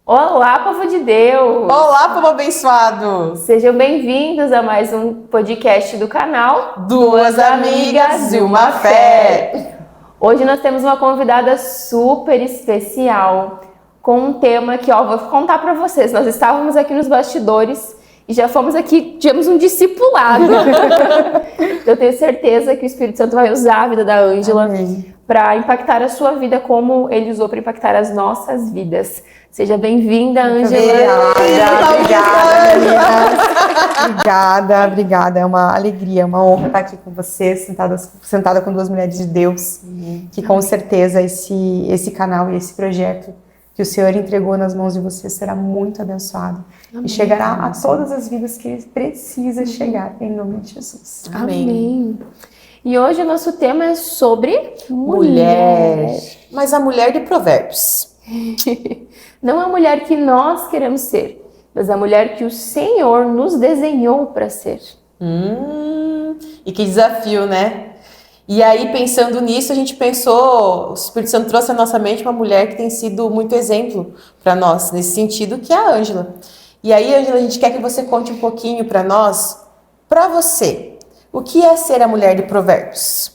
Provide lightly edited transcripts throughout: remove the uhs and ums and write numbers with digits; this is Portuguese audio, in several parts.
Olá, povo de Deus! Olá, povo abençoado! Sejam bem-vindos a mais um podcast do canal Duas Amigas e uma Fé. Hoje nós temos uma convidada super especial com um tema que, vou contar para vocês. Nós estávamos aqui nos bastidores e já fomos aqui, tivemos um discipulado. Eu tenho certeza que o Espírito Santo vai usar a vida da Ângela para impactar a sua vida como ele usou para impactar as nossas vidas. Seja bem-vinda, Ângela. Obrigada. É uma alegria, uma honra estar aqui com você, sentada com duas mulheres de Deus, que com certeza esse canal e esse projeto que o Senhor entregou nas mãos de vocês será muito abençoado. Amém. E chegará a todas as vidas que precisa chegar, em nome de Jesus. Amém. E hoje o nosso tema é sobre mulher. Mas a mulher de Provérbios. Não a mulher que nós queremos ser, mas a mulher que o Senhor nos desenhou para ser. E que desafio, né? E aí, pensando nisso, a gente pensou, o Espírito Santo trouxe à nossa mente uma mulher que tem sido muito exemplo para nós, nesse sentido, que é a Ângela. E aí, Ângela, a gente quer que você conte um pouquinho para nós, para você, o que é ser a mulher de Provérbios?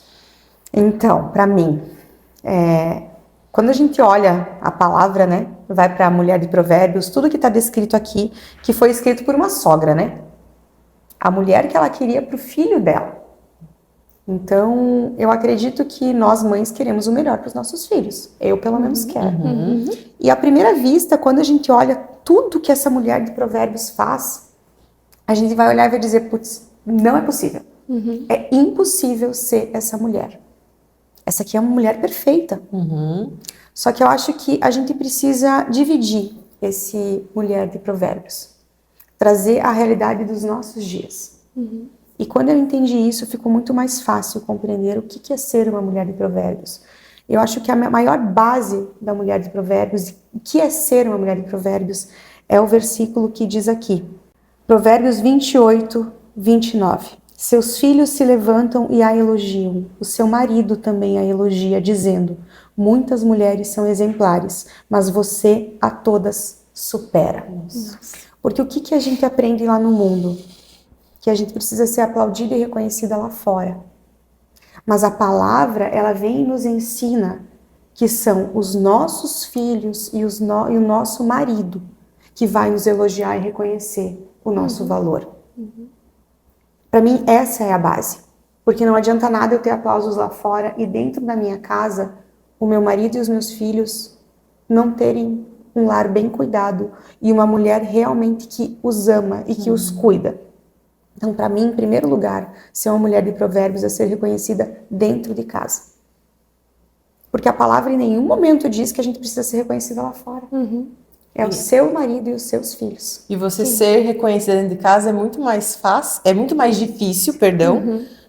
Então, para mim, quando a gente olha a palavra, né, vai para a mulher de Provérbios, tudo que está descrito aqui, que foi escrito por uma sogra, né? A mulher que ela queria para o filho dela. Então, eu acredito que nós mães queremos o melhor para os nossos filhos. Eu, pelo menos, quero. E à primeira vista, quando a gente olha tudo que essa mulher de Provérbios faz, a gente vai olhar e vai dizer, putz, não é possível. É impossível ser essa mulher. Essa aqui é uma mulher perfeita. Só que eu acho que a gente precisa dividir esse mulher de Provérbios. Trazer a realidade dos nossos dias. E quando eu entendi isso, ficou muito mais fácil compreender o que é ser uma mulher de Provérbios. Eu acho que a maior base da mulher de Provérbios, o que é ser uma mulher de Provérbios, é o versículo que diz aqui. Provérbios 28, 29. Seus filhos se levantam e a elogiam. O seu marido também a elogia, dizendo, muitas mulheres são exemplares, mas você a todas supera. Porque o que a gente aprende lá no mundo? Que a gente precisa ser aplaudida e reconhecida lá fora. Mas a palavra, ela vem e nos ensina que são os nossos filhos e o nosso marido que vai nos elogiar e reconhecer o nosso valor. Para mim, essa é a base. Porque não adianta nada eu ter aplausos lá fora e dentro da minha casa, o meu marido e os meus filhos não terem um lar bem cuidado e uma mulher realmente que os ama e que os cuida. Então, para mim, em primeiro lugar, ser uma mulher de Provérbios é ser reconhecida dentro de casa. Porque a palavra em nenhum momento diz que a gente precisa ser reconhecida lá fora. É o seu marido e os seus filhos. E você ser reconhecida dentro de casa é muito mais fácil, é muito mais difícil,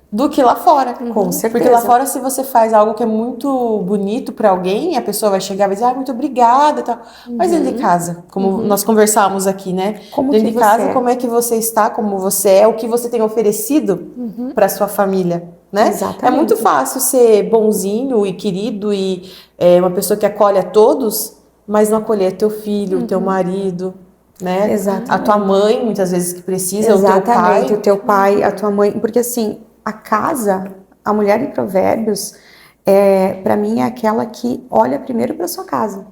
do que lá fora. Com certeza. Porque lá fora, se você faz algo que é muito bonito para alguém, a pessoa vai chegar e vai dizer, muito obrigada e tal. Mas dentro de casa, como nós conversávamos aqui, né? Dentro de casa, como é que você está, como você é, o que você tem oferecido para sua família, né? Exatamente. É muito fácil ser bonzinho e querido e uma pessoa que acolhe a todos, mas não acolher teu filho, teu marido, né? Exatamente. A tua mãe, muitas vezes, que precisa, Exatamente, o teu pai, a tua mãe. Porque assim, a casa, a mulher de Provérbios, para mim é aquela que olha primeiro para sua casa.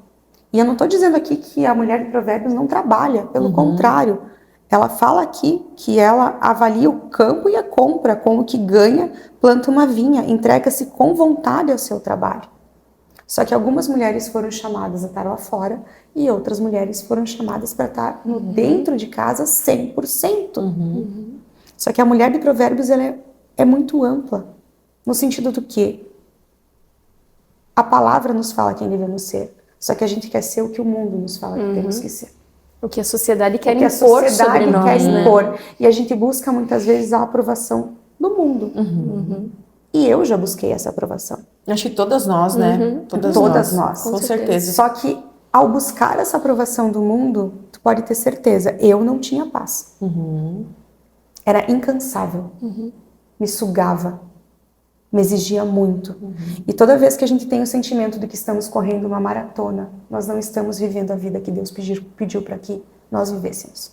E eu não estou dizendo aqui que a mulher de Provérbios não trabalha, pelo contrário. Ela fala aqui que ela avalia o campo e a compra, com o que ganha, planta uma vinha, entrega-se com vontade ao seu trabalho. Só que algumas mulheres foram chamadas a estar lá fora e outras mulheres foram chamadas para estar dentro de casa 100%. Só que a mulher de Provérbios ela é muito ampla, no sentido do quê? A palavra nos fala quem devemos ser, só que a gente quer ser o que o mundo nos fala que temos que ser. O que a sociedade quer impor sobre nós, né? E a gente busca muitas vezes a aprovação do mundo. E eu já busquei essa aprovação. Acho que todas nós, né? Todas nós. Com certeza. Só que ao buscar essa aprovação do mundo, tu pode ter certeza, eu não tinha paz. Era incansável. Me sugava. me exigia muito. E toda vez que a gente tem o sentimento de que estamos correndo uma maratona, nós não estamos vivendo a vida que Deus pediu para que nós vivêssemos.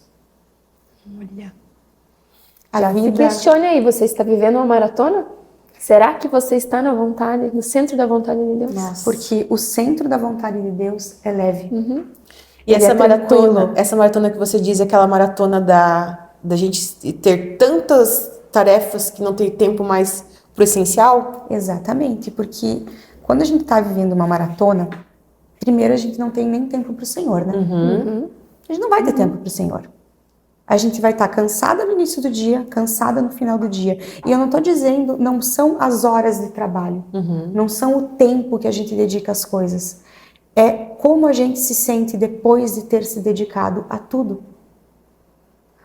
Olha. A Já se vida... questione aí, você está vivendo uma maratona? Será que você está na vontade, no centro da vontade de Deus? Nossa. Porque o centro da vontade de Deus é leve. E Ele essa é maratona, tranquilo. essa maratona que você diz, é aquela maratona da gente ter tantas tarefas que não tem tempo mais pro essencial? Exatamente, porque quando a gente está vivendo uma maratona, primeiro a gente não tem nem tempo para o Senhor, né? A gente não vai ter tempo para o Senhor. A gente vai estar cansada no início do dia, cansada no final do dia. E eu não estou dizendo, não são as horas de trabalho, não são o tempo que a gente dedica às coisas. É como a gente se sente depois de ter se dedicado a tudo.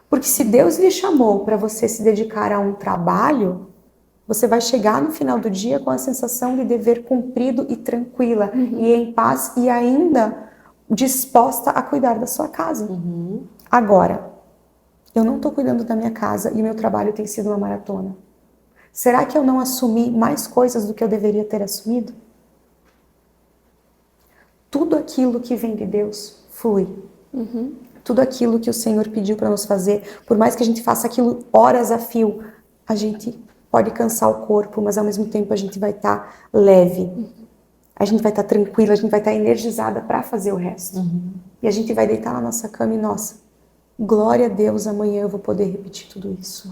Porque se Deus lhe chamou para você se dedicar a um trabalho, você vai chegar no final do dia com a sensação de dever cumprido e tranquila, e em paz, e ainda disposta a cuidar da sua casa. Agora, eu não estou cuidando da minha casa e o meu trabalho tem sido uma maratona. Será que eu não assumi mais coisas do que eu deveria ter assumido? Tudo aquilo que vem de Deus flui. Tudo aquilo que o Senhor pediu para nos fazer, por mais que a gente faça aquilo horas a fio, a gente pode cansar o corpo, mas ao mesmo tempo a gente vai estar leve. A gente vai estar tranquila, a gente vai estar energizada para fazer o resto. E a gente vai deitar na nossa cama e, nossa, glória a Deus, amanhã eu vou poder repetir tudo isso.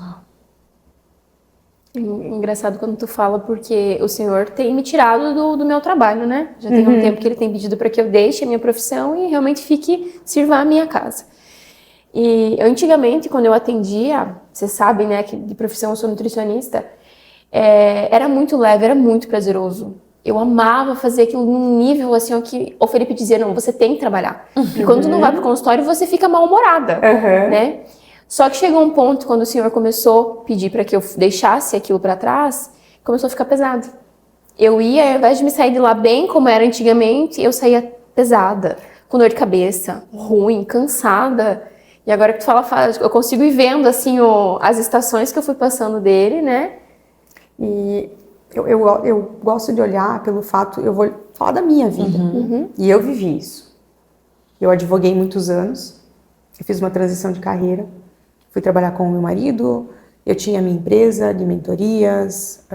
Engraçado quando tu fala, porque o Senhor tem me tirado do meu trabalho, né? Já tem um tempo que Ele tem pedido para que eu deixe a minha profissão e realmente sirva a minha casa. E antigamente, quando eu atendia, vocês sabem, né, que de profissão eu sou nutricionista, era muito leve, era muito prazeroso. Eu amava fazer aquilo num nível assim, ó, que o Felipe dizia, não, você tem que trabalhar. E quando tu não vai pro consultório, você fica mal-humorada, né? Só que chegou um ponto, quando o Senhor começou a pedir para que eu deixasse aquilo para trás, começou a ficar pesado. Eu ia, ao invés de me sair de lá bem, como era antigamente, eu saía pesada, com dor de cabeça, ruim, cansada. E agora que tu fala, eu consigo ir vendo, assim, as estações que eu fui passando dele, né? E eu gosto de olhar pelo fato, eu vou falar da minha vida. E eu vivi isso. Eu advoguei muitos anos, eu fiz uma transição de carreira, fui trabalhar com o meu marido, eu tinha a minha empresa de mentorias,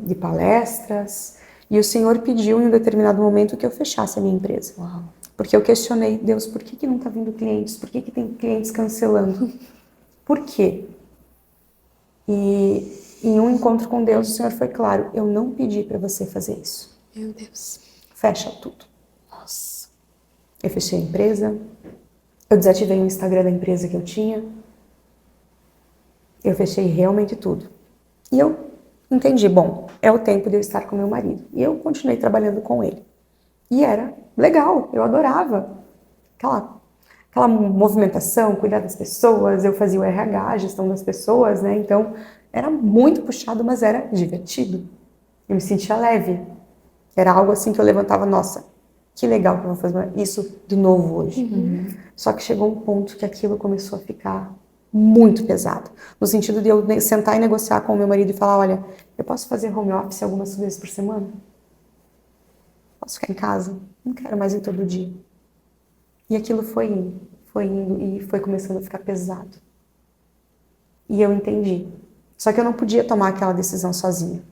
de palestras, e o Senhor pediu em um determinado momento que eu fechasse a minha empresa. Porque eu questionei, Deus, por que não está vindo clientes? Por que tem clientes cancelando? Por quê? E em um encontro com Deus, o Senhor foi claro, eu não pedi para você fazer isso. Meu Deus. Fecha tudo. Nossa. Eu fechei a empresa, eu desativei o Instagram da empresa que eu tinha, eu fechei realmente tudo. E eu entendi, bom, é o tempo de eu estar com meu marido. E eu continuei trabalhando com ele. E era legal, eu adorava. Aquela movimentação, cuidar das pessoas, eu fazia o RH, a gestão das pessoas, né? Então, era muito puxado, mas era divertido. Eu me sentia leve. Era algo assim que eu levantava, nossa, que legal que eu vou fazer isso de novo hoje. Só que chegou um ponto que aquilo começou a ficar muito pesado. No sentido de eu sentar e negociar com o meu marido e falar, olha, eu posso fazer home office algumas vezes por semana? Posso ficar em casa? Não quero mais ir todo dia. E aquilo foi indo e foi começando a ficar pesado. E eu entendi. Só que eu não podia tomar aquela decisão sozinha.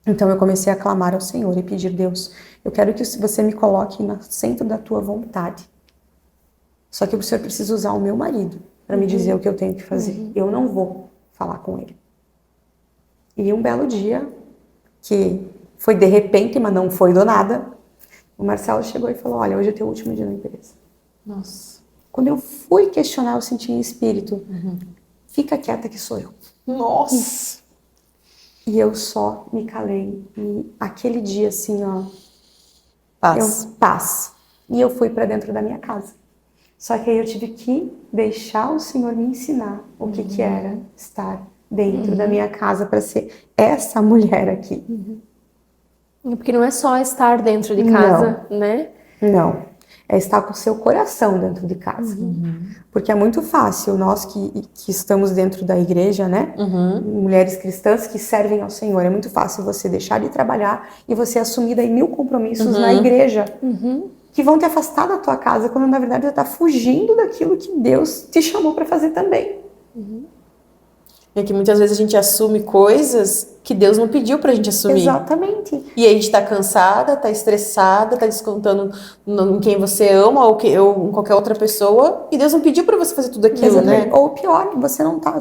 Então eu comecei a clamar ao Senhor e pedir, Deus, eu quero que você me coloque no centro da tua vontade. Só que o Senhor precisa usar o meu marido para me dizer o que eu tenho que fazer. Eu não vou falar com ele. E um belo dia, que foi de repente, mas não foi do nada, o Marcelo chegou e falou, olha, hoje é teu último dia na empresa. Nossa. Quando eu fui questionar, eu senti em espírito, fica quieta que sou eu. Nossa. E eu só me calei. E aquele dia, assim, ó... Paz. Paz. E eu fui para dentro da minha casa. Só que aí eu tive que deixar o Senhor me ensinar o que era estar dentro da minha casa para ser essa mulher aqui. Porque não é só estar dentro de casa, né? Não. É estar com o seu coração dentro de casa. Porque é muito fácil, nós que estamos dentro da igreja, né? Mulheres cristãs que servem ao Senhor, é muito fácil você deixar de trabalhar e você assumir daí 1000 compromissos na igreja. Que vão te afastar da tua casa, quando na verdade você está fugindo daquilo que Deus te chamou para fazer também. É que muitas vezes a gente assume coisas que Deus não pediu pra gente assumir. Exatamente. E aí a gente tá cansada, tá estressada, tá descontando em quem você ama ou em qualquer outra pessoa, e Deus não pediu pra você fazer tudo aquilo, né? Ou pior,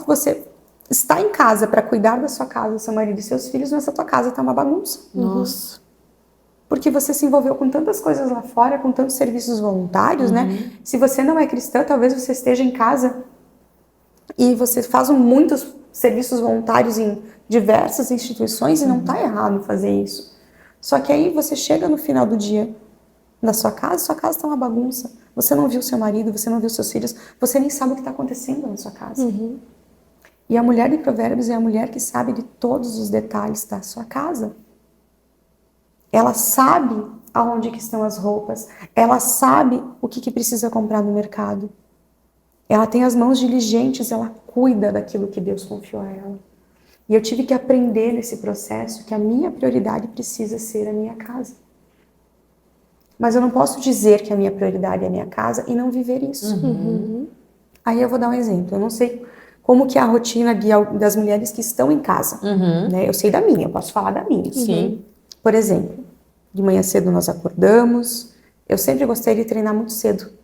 você está em casa para cuidar da sua casa, seu marido e seus filhos, mas a tua casa tá uma bagunça. Nossa. Porque você se envolveu com tantas coisas lá fora, com tantos serviços voluntários, né? Se você não é cristã, talvez você esteja em casa e você faz muitos serviços voluntários em diversas instituições e não está errado fazer isso. Só que aí você chega no final do dia na sua casa está uma bagunça. Você não viu seu marido, você não viu seus filhos, você nem sabe o que está acontecendo na sua casa. E a mulher de Provérbios é a mulher que sabe de todos os detalhes da sua casa. Ela sabe aonde que estão as roupas, ela sabe o que precisa comprar no mercado. Ela tem as mãos diligentes, ela cuida daquilo que Deus confiou a ela. E eu tive que aprender nesse processo que a minha prioridade precisa ser a minha casa. Mas eu não posso dizer que a minha prioridade é a minha casa e não viver isso. Aí eu vou dar um exemplo. Eu não sei como que é a rotina das mulheres que estão em casa. Né? Eu sei da minha, eu posso falar da minha. Sim. Por exemplo, de manhã cedo nós acordamos. Eu sempre gostei de treinar muito cedo.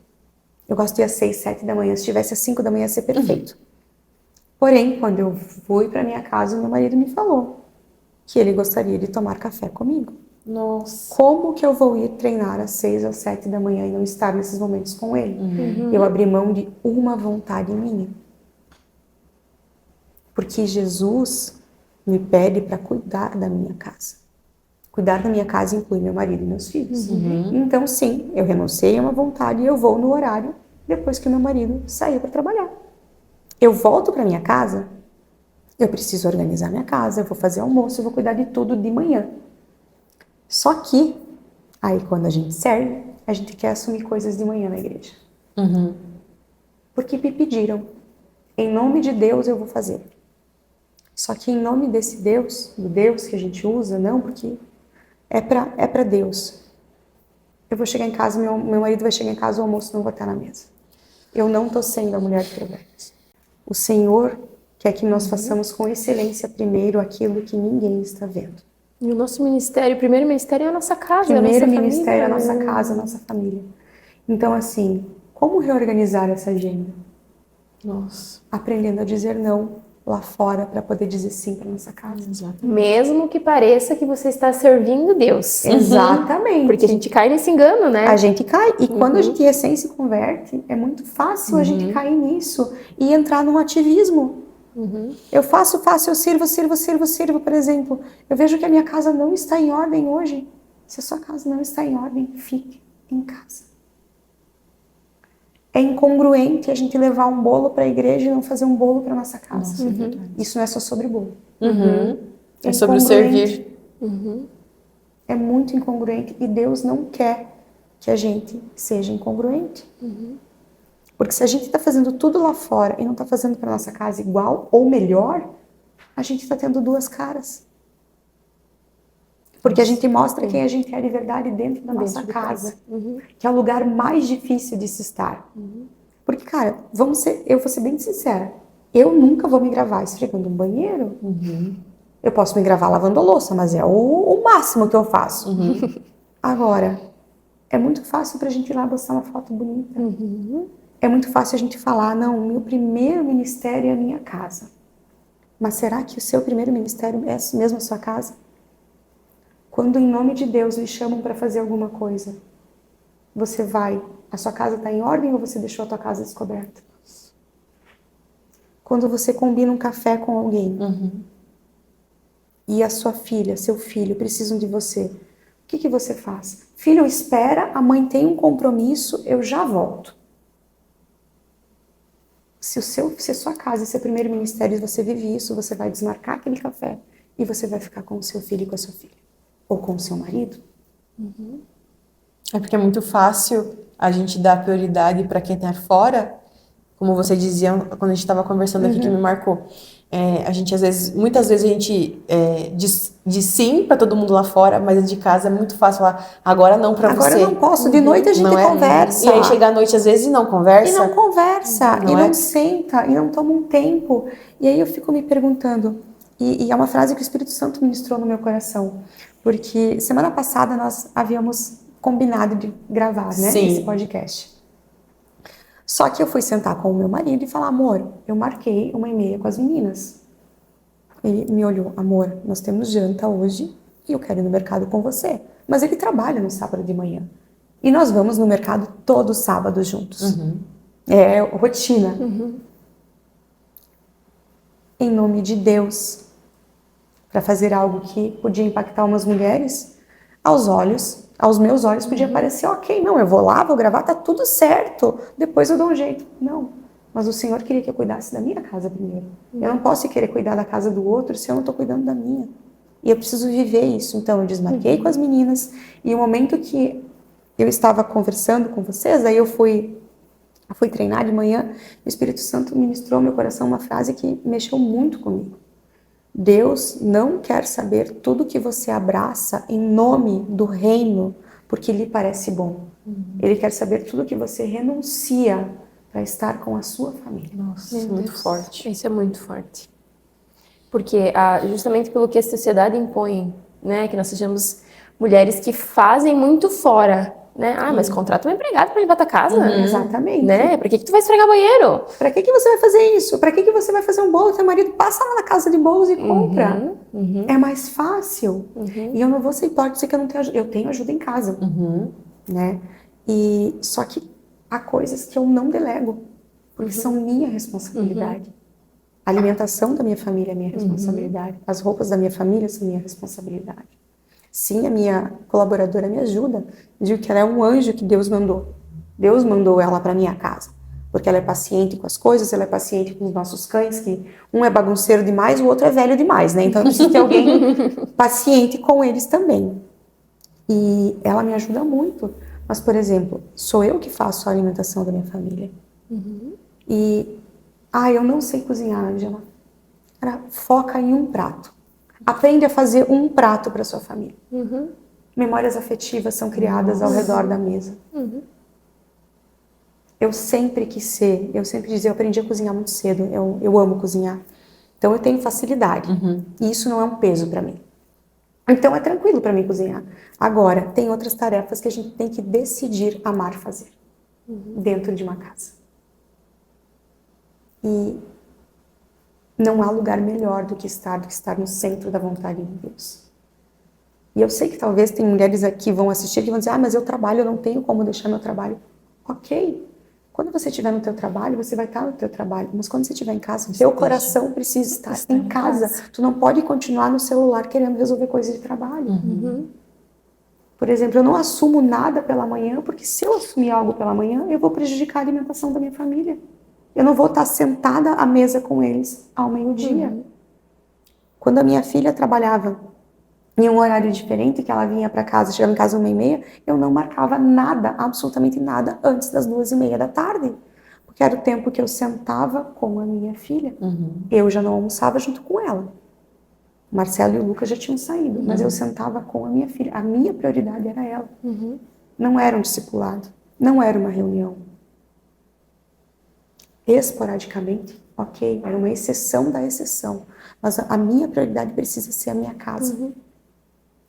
Eu gosto de ir às 6, 7 da manhã. Se tivesse às 5 da manhã, ia ser perfeito. Porém, quando eu fui para minha casa, meu marido me falou que ele gostaria de tomar café comigo. Nossa. Como que eu vou ir treinar às 6 ou 7 da manhã e não estar nesses momentos com ele? Eu abri mão de uma vontade minha. Porque Jesus me pede para cuidar da minha casa. Cuidar da minha casa inclui meu marido e meus filhos. Então, sim, eu renunciei a uma vontade e eu vou no horário depois que meu marido sair para trabalhar. Eu volto para minha casa, eu preciso organizar minha casa, eu vou fazer almoço, eu vou cuidar de tudo de manhã. Só que, aí quando a gente serve, a gente quer assumir coisas de manhã na igreja. Porque me pediram. Em nome de Deus eu vou fazer. Só que em nome desse Deus, do Deus que a gente usa, não, porque é para Deus. Eu vou chegar em casa, meu marido vai chegar em casa, o almoço não vai estar na mesa. Eu não estou sendo a mulher de Provérbios. O Senhor quer que nós façamos com excelência primeiro aquilo que ninguém está vendo. E o nosso ministério, o primeiro ministério é a nossa casa, Primeiro a nossa ministério é a família. nossa casa, a nossa família. Então, assim, como reorganizar essa agenda? Nossa. Aprendendo a dizer não lá fora para poder dizer sim para nossa casa. Mesmo que pareça que você está servindo Deus. Exatamente. Porque a gente cai nesse engano, né? A gente cai. E quando a gente recém se converte, é muito fácil a gente cair nisso e entrar num ativismo. Eu faço, eu sirvo, por exemplo. Eu vejo que a minha casa não está em ordem hoje. Se a sua casa não está em ordem, fique em casa. É incongruente a gente levar um bolo para a igreja e não fazer um bolo para nossa casa. Isso não é só sobre bolo. É sobre o servir. É muito incongruente e Deus não quer que a gente seja incongruente. Porque se a gente está fazendo tudo lá fora e não está fazendo para nossa casa igual ou melhor, a gente está tendo duas caras. Porque a gente mostra quem a gente é de verdade dentro da nossa casa. Que é o lugar mais difícil de se estar. Porque, cara, eu vou ser bem sincera. Eu nunca vou me gravar esfregando um banheiro. Eu posso me gravar lavando a louça, mas é o máximo que eu faço. Agora, é muito fácil pra gente ir lá postar uma foto bonita. É muito fácil a gente falar, não, o meu primeiro ministério é a minha casa. Mas será que o seu primeiro ministério é mesmo a sua casa? Quando em nome de Deus lhe chamam para fazer alguma coisa, você vai, a sua casa está em ordem ou você deixou a tua casa descoberta? Quando você combina um café com alguém e a sua filha, seu filho precisam de você, o que você faz? Filho, espera, a mãe tem um compromisso, eu já volto. Se a sua casa e seu primeiro ministério você vive isso, você vai desmarcar aquele café e você vai ficar com o seu filho e com a sua filha. Ou com o seu marido. É porque é muito fácil a gente dá prioridade para quem tá fora, como você dizia quando a gente estava conversando aqui, que me marcou. A gente, muitas vezes a gente diz sim para todo mundo lá fora, mas dentro de casa é muito fácil falar, agora não para você. Agora eu não posso, de noite a gente Não é? conversa. E aí chega à noite às vezes e não conversa. E não conversa, Não e é? não senta, e não toma um tempo. E aí eu fico me perguntando, e é uma frase que o Espírito Santo ministrou no meu coração, porque semana passada nós havíamos combinado de gravar, né, Sim. esse podcast. Só que eu fui sentar com o meu marido e falar, amor, eu marquei 1h30 com as meninas. Ele me olhou, amor, nós temos janta hoje e eu quero ir no mercado com você. Mas ele trabalha no sábado de manhã. E nós vamos no mercado todo sábado juntos. É rotina. Em nome de Deus, para fazer algo que podia impactar umas mulheres, aos meus olhos podia parecer, ok, não, eu vou lá, vou gravar, tá tudo certo, depois eu dou um jeito. Não, mas o Senhor queria que eu cuidasse da minha casa primeiro. Eu não posso querer cuidar da casa do outro se eu não tô cuidando da minha. E eu preciso viver isso. Então eu desmarquei com as meninas, e o momento que eu estava conversando com vocês, aí eu fui treinar de manhã, o Espírito Santo ministrou ao meu coração uma frase que mexeu muito comigo. Deus não quer saber tudo que você abraça em nome do reino, porque lhe parece bom. Ele quer saber tudo que você renuncia para estar com a sua família. Nossa, muito forte. Isso é muito forte. Porque justamente pelo que a sociedade impõe, né, que nós sejamos mulheres que fazem muito fora, né? Mas contrata uma empregada para limpar tua casa. Exatamente. Né? Pra que tu vai esfregar banheiro? Pra que você vai fazer isso? Pra que você vai fazer um bolo? Teu marido passa lá na casa de bolos e compra. É mais fácil. E eu não vou ser hipócrita que eu não tenho ajuda. Eu tenho ajuda em casa. Né? E só que há coisas que eu não delego, porque são minha responsabilidade. A alimentação da minha família é minha responsabilidade. As roupas da minha família são minha responsabilidade. Sim, a minha colaboradora me ajuda. Digo que ela é um anjo que Deus mandou. Deus mandou ela para minha casa. Porque ela é paciente com as coisas, ela é paciente com os nossos cães, que um é bagunceiro demais, o outro é velho demais, né? Então eu preciso ter alguém paciente com eles também. E ela me ajuda muito. Mas, por exemplo, sou eu que faço a alimentação da minha família. E, eu não sei cozinhar, Ângela. Foca em um prato. Aprende a fazer um prato para sua família. Memórias afetivas são criadas ao redor da mesa. Eu sempre quis ser, eu sempre dizia, eu aprendi a cozinhar muito cedo, eu amo cozinhar. Então eu tenho facilidade. E isso não é um peso para mim. Então é tranquilo para mim cozinhar. Agora, tem outras tarefas que a gente tem que decidir amar fazer. Dentro de uma casa. E não há lugar melhor do que estar no centro da vontade de Deus. E eu sei que talvez tem mulheres aqui que vão assistir que vão dizer, mas eu trabalho, eu não tenho como deixar meu trabalho. Ok. Quando você estiver no teu trabalho, você vai estar no teu trabalho. Mas quando você estiver em casa, o teu coração precisa estar em casa. Tu não pode continuar no celular querendo resolver coisas de trabalho. Por exemplo, eu não assumo nada pela manhã, porque se eu assumir algo pela manhã, eu vou prejudicar a alimentação da minha família. Eu não vou estar sentada à mesa com eles ao meio-dia. Quando a minha filha trabalhava em um horário diferente, que ela vinha para casa, chegava em casa 1h30, eu não marcava nada, absolutamente nada, antes das 2h30 da tarde. Porque era o tempo que eu sentava com a minha filha. Eu já não almoçava junto com ela. O Marcelo e o Lucas já tinham saído, mas eu sentava com a minha filha. A minha prioridade era ela. Não era um discipulado, não era uma reunião. Esporadicamente, ok, era uma exceção da exceção. Mas a minha prioridade precisa ser a minha casa.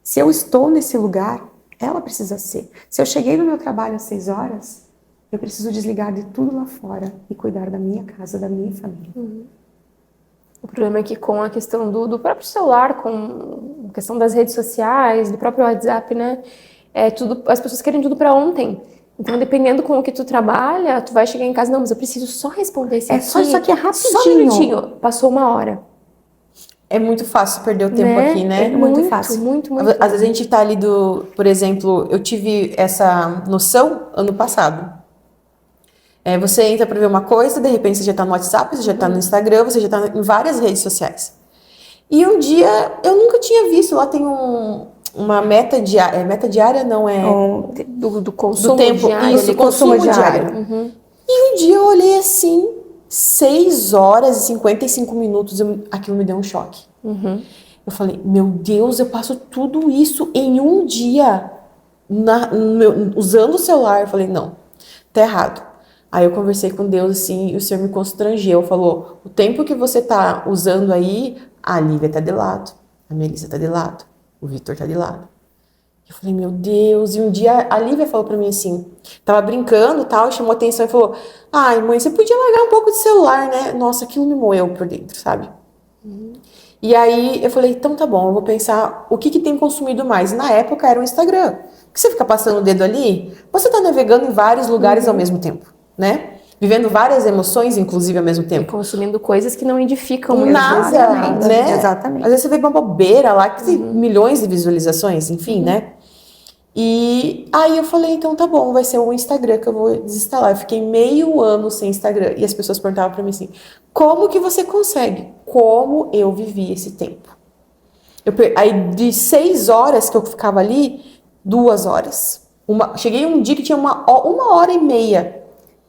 Se eu estou nesse lugar, ela precisa ser. Se eu cheguei no meu trabalho às 6 horas, eu preciso desligar de tudo lá fora e cuidar da minha casa, da minha família. O problema é que com a questão do próprio celular, com a questão das redes sociais, do próprio WhatsApp, né? As pessoas querem tudo para ontem. Então, dependendo com o que tu trabalha, tu vai chegar em casa, não, mas eu preciso só responder esse aqui. Só isso aqui é rapidinho. Só um minutinho. Passou 1 hora. É muito fácil perder o tempo aqui, né? É muito fácil. Muito. Às vezes a gente tá ali por exemplo, eu tive essa noção ano passado. Você entra para ver uma coisa, de repente você já tá no WhatsApp, você já tá no Instagram, você já tá em várias redes sociais. E um dia, eu nunca tinha visto, lá tem uma meta diária. Meta diária não é. Do consumo Do tempo, diário. isso, ali, consumo diário. E um dia eu olhei assim, 6 horas e 55 minutos, aquilo me deu um choque. Eu falei, meu Deus, eu passo tudo isso em um dia usando o celular. Eu falei, não, tá errado. Aí eu conversei com Deus assim, e o Senhor me constrangeu. Falou, o tempo que você tá usando aí, a Lívia tá de lado, a Melissa tá de lado, o Vitor tá de lado. Eu falei, meu Deus. E um dia a Lívia falou pra mim assim, tava brincando e tal, chamou atenção e falou, ai mãe, você podia largar um pouco de celular, né? Nossa, aquilo me moeu por dentro, sabe? E aí eu falei, então tá bom, eu vou pensar o que tem consumido mais. Na época era o Instagram. Porque você fica passando o dedo ali, você tá navegando em vários lugares ao mesmo tempo, né? Vivendo várias emoções, inclusive, ao mesmo E tempo. consumindo coisas que não edificam muito. Nada, né? Exatamente. Às vezes você vê uma bobeira lá que tem milhões de visualizações, enfim, né? E aí eu falei, então tá bom, vai ser o Instagram que eu vou desinstalar. Eu fiquei meio ano sem Instagram. E as pessoas perguntavam pra mim assim, como que você consegue? Como eu vivi esse tempo? Aí de 6 horas que eu ficava ali, 2 horas. Cheguei um dia que tinha 1h30.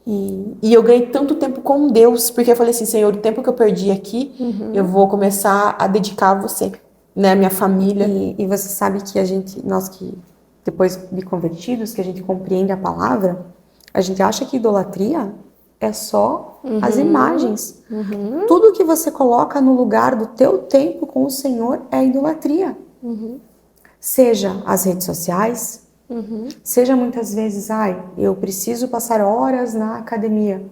E eu ganhei tanto tempo com Deus, porque eu falei assim, Senhor, o tempo que eu perdi aqui, eu vou começar a dedicar a você, né, a minha família. E você sabe que nós que depois de convertidos, que a gente compreende a palavra, a gente acha que idolatria é só as imagens. Tudo que você coloca no lugar do teu tempo com o Senhor é idolatria. Seja as redes sociais, seja muitas vezes, eu preciso passar horas na academia.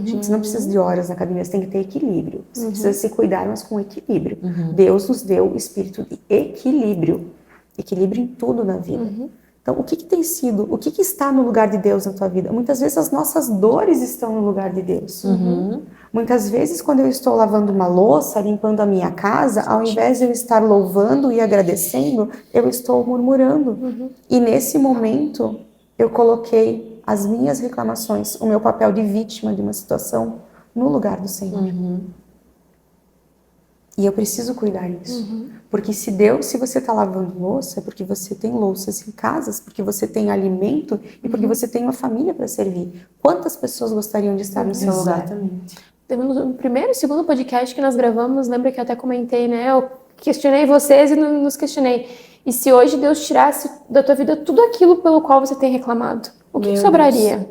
Gente, você não precisa de horas na academia, você tem que ter equilíbrio. Você precisa se cuidar, mas com equilíbrio. Deus nos deu o espírito de equilíbrio. Equilíbrio em tudo na vida. Então, o que tem sido, o que está no lugar de Deus na tua vida? Muitas vezes as nossas dores estão no lugar de Deus. Muitas vezes, quando eu estou lavando uma louça, limpando a minha casa, ao invés de eu estar louvando e agradecendo, eu estou murmurando. E nesse momento, eu coloquei as minhas reclamações, o meu papel de vítima de uma situação, no lugar do Senhor. E eu preciso cuidar disso. Porque se você está lavando louça, é porque você tem louças em casas, porque você tem alimento e porque você tem uma família para servir. Quantas pessoas gostariam de estar no seu lugar? Exatamente. No primeiro e segundo podcast que nós gravamos, lembra que eu até comentei, né? Eu questionei vocês e nos questionei. E se hoje Deus tirasse da tua vida tudo aquilo pelo qual você tem reclamado? O que sobraria?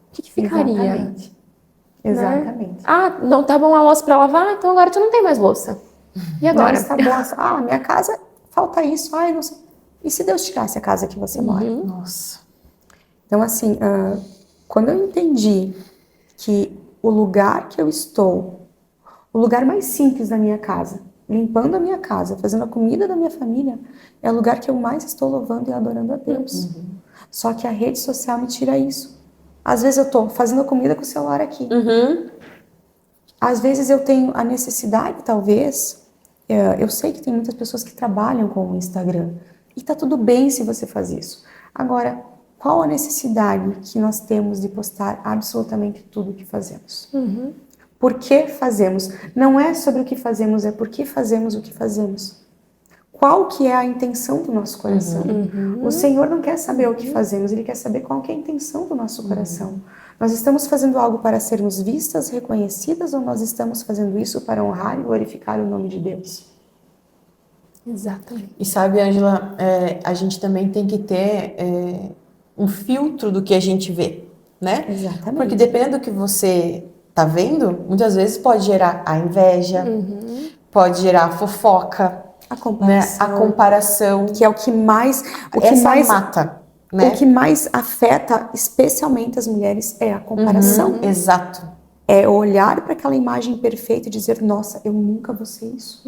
O que ficaria? Exatamente. Né? Não tá bom a louça para lavar, então agora tu não tem mais louça. E agora? Não está bom. Minha casa falta isso. Não sei. E se Deus tirasse a casa que você mora? Nossa. Então, assim, quando eu entendi que o lugar que eu estou, o lugar mais simples da minha casa, limpando a minha casa, fazendo a comida da minha família, é o lugar que eu mais estou louvando e adorando a Deus. Só que a rede social me tira isso. Às vezes eu estou fazendo a comida com o celular aqui. Às vezes eu tenho a necessidade, talvez, eu sei que tem muitas pessoas que trabalham com o Instagram, e tá tudo bem se você faz isso. Agora, qual a necessidade que nós temos de postar absolutamente tudo o que fazemos? Por que fazemos? Não é sobre o que fazemos, é por que fazemos o que fazemos. Qual que é a intenção do nosso coração? O Senhor não quer saber o que fazemos, Ele quer saber qual que é a intenção do nosso coração. Nós estamos fazendo algo para sermos vistas, reconhecidas, ou nós estamos fazendo isso para honrar e glorificar o nome de Deus? Exatamente. E sabe, Ângela, a gente também tem que ter um filtro do que a gente vê, né? Exatamente. Porque dependendo do que você tá vendo, muitas vezes pode gerar a inveja, pode gerar a fofoca, A comparação. né? A comparação. Que é o que mais... mata. Né? O que mais afeta, especialmente as mulheres, é a comparação. Exato. É olhar para aquela imagem perfeita e dizer, nossa, eu nunca vou ser isso.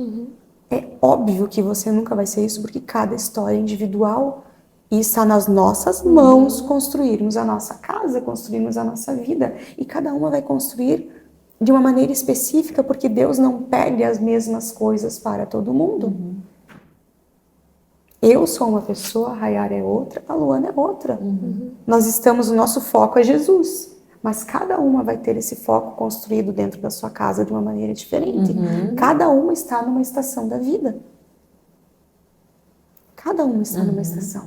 É óbvio que você nunca vai ser isso, porque cada história é individual e está nas nossas mãos construirmos a nossa casa, construirmos a nossa vida. E cada uma vai construir de uma maneira específica, porque Deus não pede as mesmas coisas para todo mundo. Eu sou uma pessoa, a Rayara é outra, a Luana é outra. O nosso foco é Jesus. Mas cada uma vai ter esse foco construído dentro da sua casa de uma maneira diferente. Cada uma está numa estação da vida. Cada um está numa estação.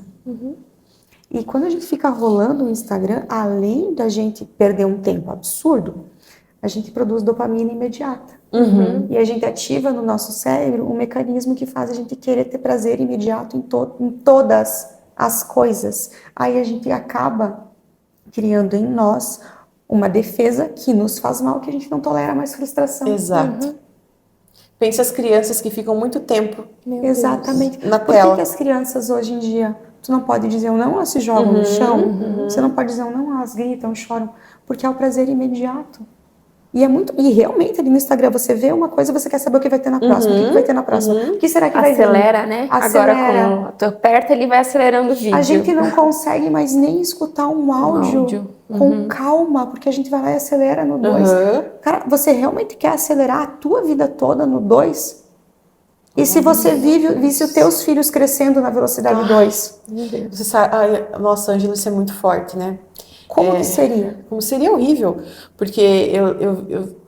E quando a gente fica rolando o Instagram, além da gente perder um tempo absurdo, a gente produz dopamina imediata. E a gente ativa no nosso cérebro um mecanismo que faz a gente querer ter prazer imediato em todas as coisas. Aí a gente acaba criando em nós uma defesa que nos faz mal, que a gente não tolera mais frustração. Exato. Pensa as crianças que ficam muito tempo Exatamente. na Por tela. que as crianças hoje em dia, tu não pode dizer um não, elas se jogam no chão, você não pode dizer um não, elas gritam, choram, porque é o prazer imediato. E realmente ali no Instagram você vê uma coisa, você quer saber o que vai ter na próxima, o que vai ter na próxima, o que será que vai vir? Acelera, né? Acelera. Agora, quando tu aperta, ele vai acelerando o vídeo. A gente não consegue mais nem escutar um áudio com calma, porque a gente vai lá e acelera no 2. Cara, você realmente quer acelerar a tua vida toda no 2? E se você visse os teus filhos crescendo na velocidade 2? Você sabe, nossa, Ângela, isso é muito forte, né? Como que seria? Como seria horrível, porque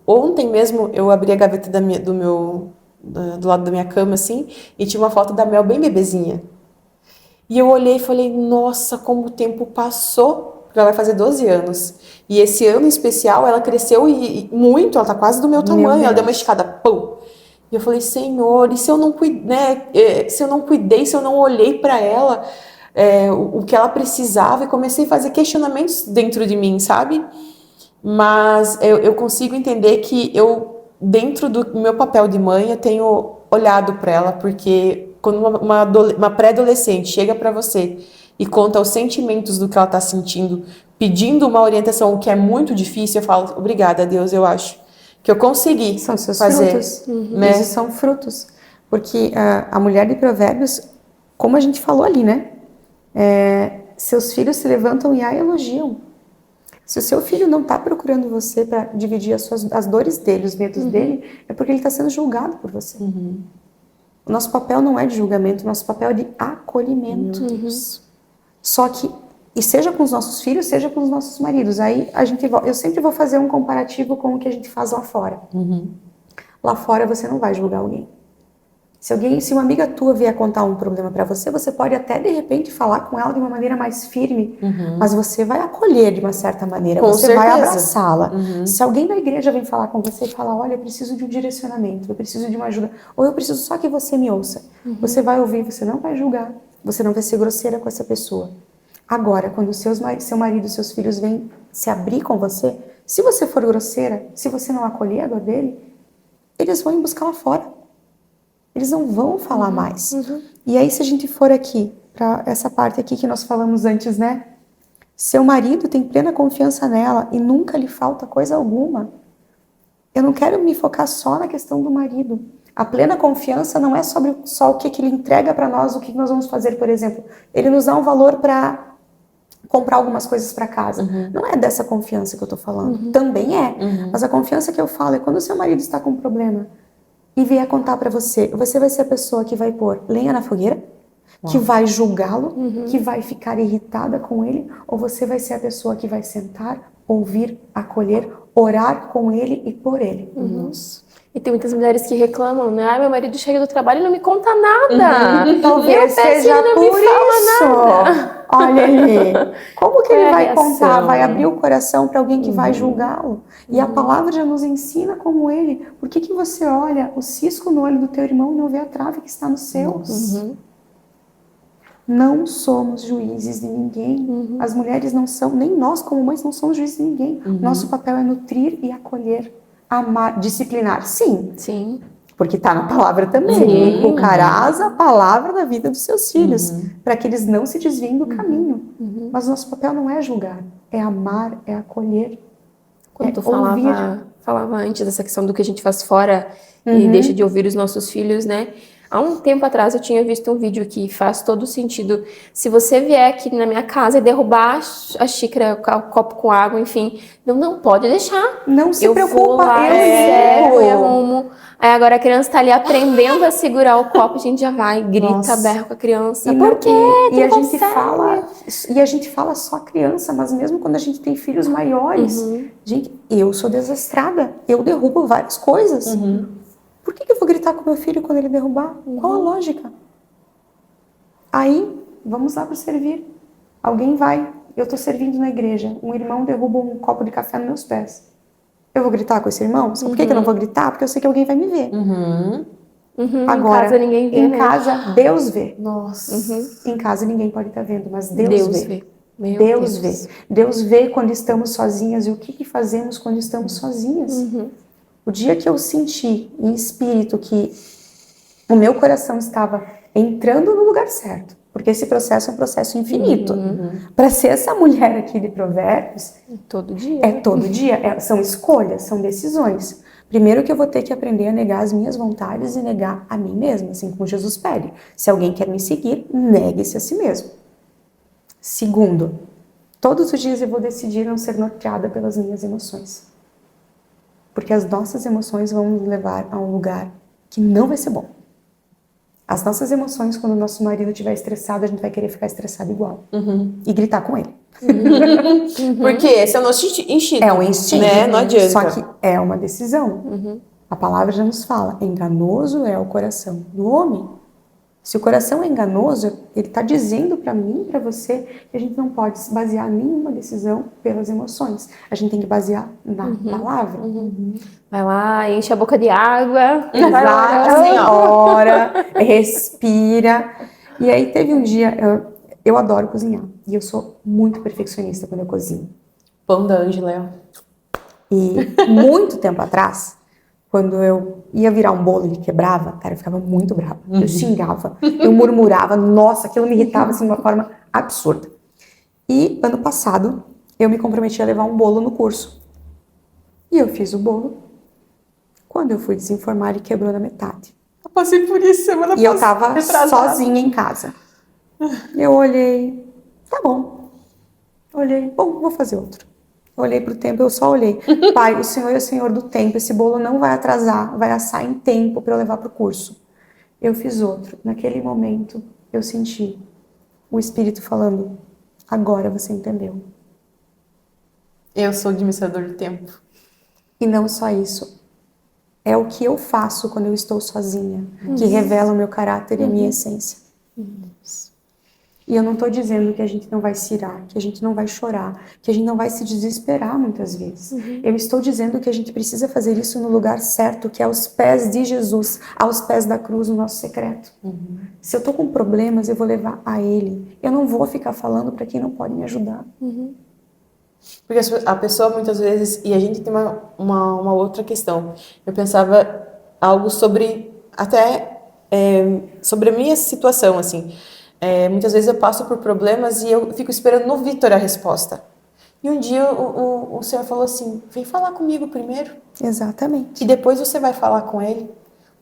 ontem mesmo eu abri a gaveta do lado da minha cama, assim, e tinha uma foto da Mel bem bebezinha. E eu olhei e falei, nossa, como o tempo passou, porque ela vai fazer 12 anos. E esse ano em especial, ela cresceu muito, ela tá quase do meu tamanho, ela deu uma esticada, pum! E eu falei, Senhor, e se eu não cuidei, se eu não olhei para ela, o que ela precisava, e comecei a fazer questionamentos dentro de mim, sabe? Mas eu consigo entender que dentro do meu papel de mãe, eu tenho olhado para ela, porque quando uma pré-adolescente chega para você e conta os sentimentos do que ela está sentindo, pedindo uma orientação que é muito difícil, eu falo, obrigada, Deus, eu acho que eu consegui São seus fazer. frutos. Né? Esses são frutos. Porque a mulher de Provérbios, como a gente falou ali, né? Seus filhos se levantam e a elogiam. Se o seu filho não está procurando você para dividir as dores dele, os medos dele, é porque ele está sendo julgado por você. O nosso papel não é de julgamento, o nosso papel é de acolhimento. Só que, e seja com os nossos filhos, seja com os nossos maridos. Aí eu sempre vou fazer um comparativo com o que a gente faz lá fora. Lá fora você não vai julgar alguém. Se uma amiga tua vier contar um problema para você, você pode até de repente falar com ela de uma maneira mais firme, mas você vai acolher de uma certa maneira, Com você certeza. vai abraçá-la. Se alguém da igreja vem falar com você e falar, olha, eu preciso de um direcionamento, eu preciso de uma ajuda, ou eu preciso só que você me ouça, você vai ouvir, você não vai julgar, você não vai ser grosseira com essa pessoa. Agora, quando seu marido, seus filhos vêm se abrir com você, se você for grosseira, se você não acolher a dor dele, eles vão ir buscar lá fora. Eles não vão falar mais. E aí, se a gente for aqui, para essa parte aqui que nós falamos antes, né? Seu marido tem plena confiança nela e nunca lhe falta coisa alguma. Eu não quero me focar só na questão do marido. A plena confiança não é sobre só o que ele entrega para nós, o que nós vamos fazer, por exemplo. Ele nos dá um valor para comprar algumas coisas para casa. Não é dessa confiança que eu tô falando. Também é. Mas a confiança que eu falo é quando o seu marido está com um problema e vier contar para você, você vai ser a pessoa que vai pôr lenha na fogueira, que vai julgá-lo, que vai ficar irritada com ele, ou você vai ser a pessoa que vai sentar, ouvir, acolher, orar com ele e por ele. E tem muitas mulheres que reclamam, né? Ai, meu marido chega do trabalho e não me conta nada. Talvez seja por isso. Olha ali. Como que ele vai contar? Vai abrir o coração para alguém que vai julgá-lo? E a palavra já nos ensina como ele. Por que você olha o cisco no olho do teu irmão e não vê a trave que está no seu? Não somos juízes de ninguém. As mulheres não são, nem nós como mães não somos juízes de ninguém. Nosso papel é nutrir e acolher. Amar, disciplinar, sim. Porque está na palavra também. Inculcarás a palavra na vida dos seus filhos, para que eles não se desviem do caminho. Mas o nosso papel não é julgar, é amar, é acolher. Quando tu falava antes dessa questão do que a gente faz fora e deixa de ouvir os nossos filhos, né? Há um tempo atrás eu tinha visto um vídeo que faz todo sentido. Se você vier aqui na minha casa e derrubar a xícara, o copo com água, enfim, não pode deixar. Não se preocupa, vou lá, eu arrumo. Aí agora a criança tá ali aprendendo a segurar o copo, a gente já vai, grita, berra com a criança. Por quê? E a gente fala só criança, mas mesmo quando a gente tem filhos maiores, gente, eu sou desastrada, eu derrubo várias coisas. Por que eu vou gritar com meu filho quando ele derrubar? Qual a lógica? Aí, vamos lá para servir. Alguém vai, eu estou servindo na igreja, um irmão derruba um copo de café nos meus pés. Eu vou gritar com esse irmão? Sabe por que eu não vou gritar? Porque eu sei que alguém vai me ver. Agora, em casa ninguém vê, em né? casa, Deus vê. Nossa. Em casa ninguém pode estar vendo, mas Deus vê. Meu Deus vê. Deus vê quando estamos sozinhas e o que fazemos quando estamos sozinhas. O dia que eu senti em espírito que o meu coração estava entrando no lugar certo, porque esse processo é um processo infinito. Para ser essa mulher aqui de Provérbios, Todo dia. é todo dia, são escolhas, são decisões. Primeiro que eu vou ter que aprender a negar as minhas vontades e negar a mim mesma, assim como Jesus pede. Se alguém quer me seguir, negue-se a si mesmo. Segundo, todos os dias eu vou decidir não ser norteada pelas minhas emoções. Porque as nossas emoções vão nos levar a um lugar que não vai ser bom. As nossas emoções, quando o nosso marido estiver estressado, a gente vai querer ficar estressado igual. E gritar com ele. Porque esse é o nosso instinto. É um instinto. Né? Não adianta. Só que é uma decisão. A palavra já nos fala, enganoso é o coração do homem. Se o coração é enganoso, ele está dizendo para mim e para você que a gente não pode se basear nenhuma decisão pelas emoções. A gente tem que basear na palavra. Vai lá, enche a boca de água. Exato, assim, ora, respira. E aí teve um dia, eu adoro cozinhar. E eu sou muito perfeccionista quando eu cozinho. Pão da Ângela. E muito tempo atrás, quando eu ia virar um bolo e ele quebrava, cara, eu ficava muito brava. Eu xingava, eu murmurava, nossa, aquilo me irritava assim, de uma forma absurda. E ano passado, eu me comprometi a levar um bolo no curso. E eu fiz o bolo. Quando eu fui desenformar, ele quebrou na metade. Eu passei por isso semana passada. E eu tava sozinha em casa. Eu olhei, tá bom. Olhei, bom, vou fazer outro. Olhei pro tempo, eu só olhei. Pai, o Senhor é o Senhor do tempo. Esse bolo não vai atrasar, vai assar em tempo para eu levar pro curso. Eu fiz outro. Naquele momento, eu senti o Espírito falando, agora você entendeu. Eu sou administrador do tempo. E não só isso. É o que eu faço quando eu estou sozinha, que revela o meu caráter e a minha essência. E eu não estou dizendo que a gente não vai se irar, que a gente não vai chorar, que a gente não vai se desesperar muitas vezes. Eu estou dizendo que a gente precisa fazer isso no lugar certo, que é aos pés de Jesus, aos pés da cruz, no nosso secreto. Se eu estou com problemas, eu vou levar a Ele. Eu não vou ficar falando para quem não pode me ajudar. Porque a pessoa muitas vezes, e a gente tem uma outra questão. Eu pensava algo sobre, até sobre a minha situação, assim. Muitas vezes eu passo por problemas e eu fico esperando no Vitor a resposta. E um dia o Senhor falou assim, vem falar comigo primeiro. Exatamente. E depois você vai falar com ele.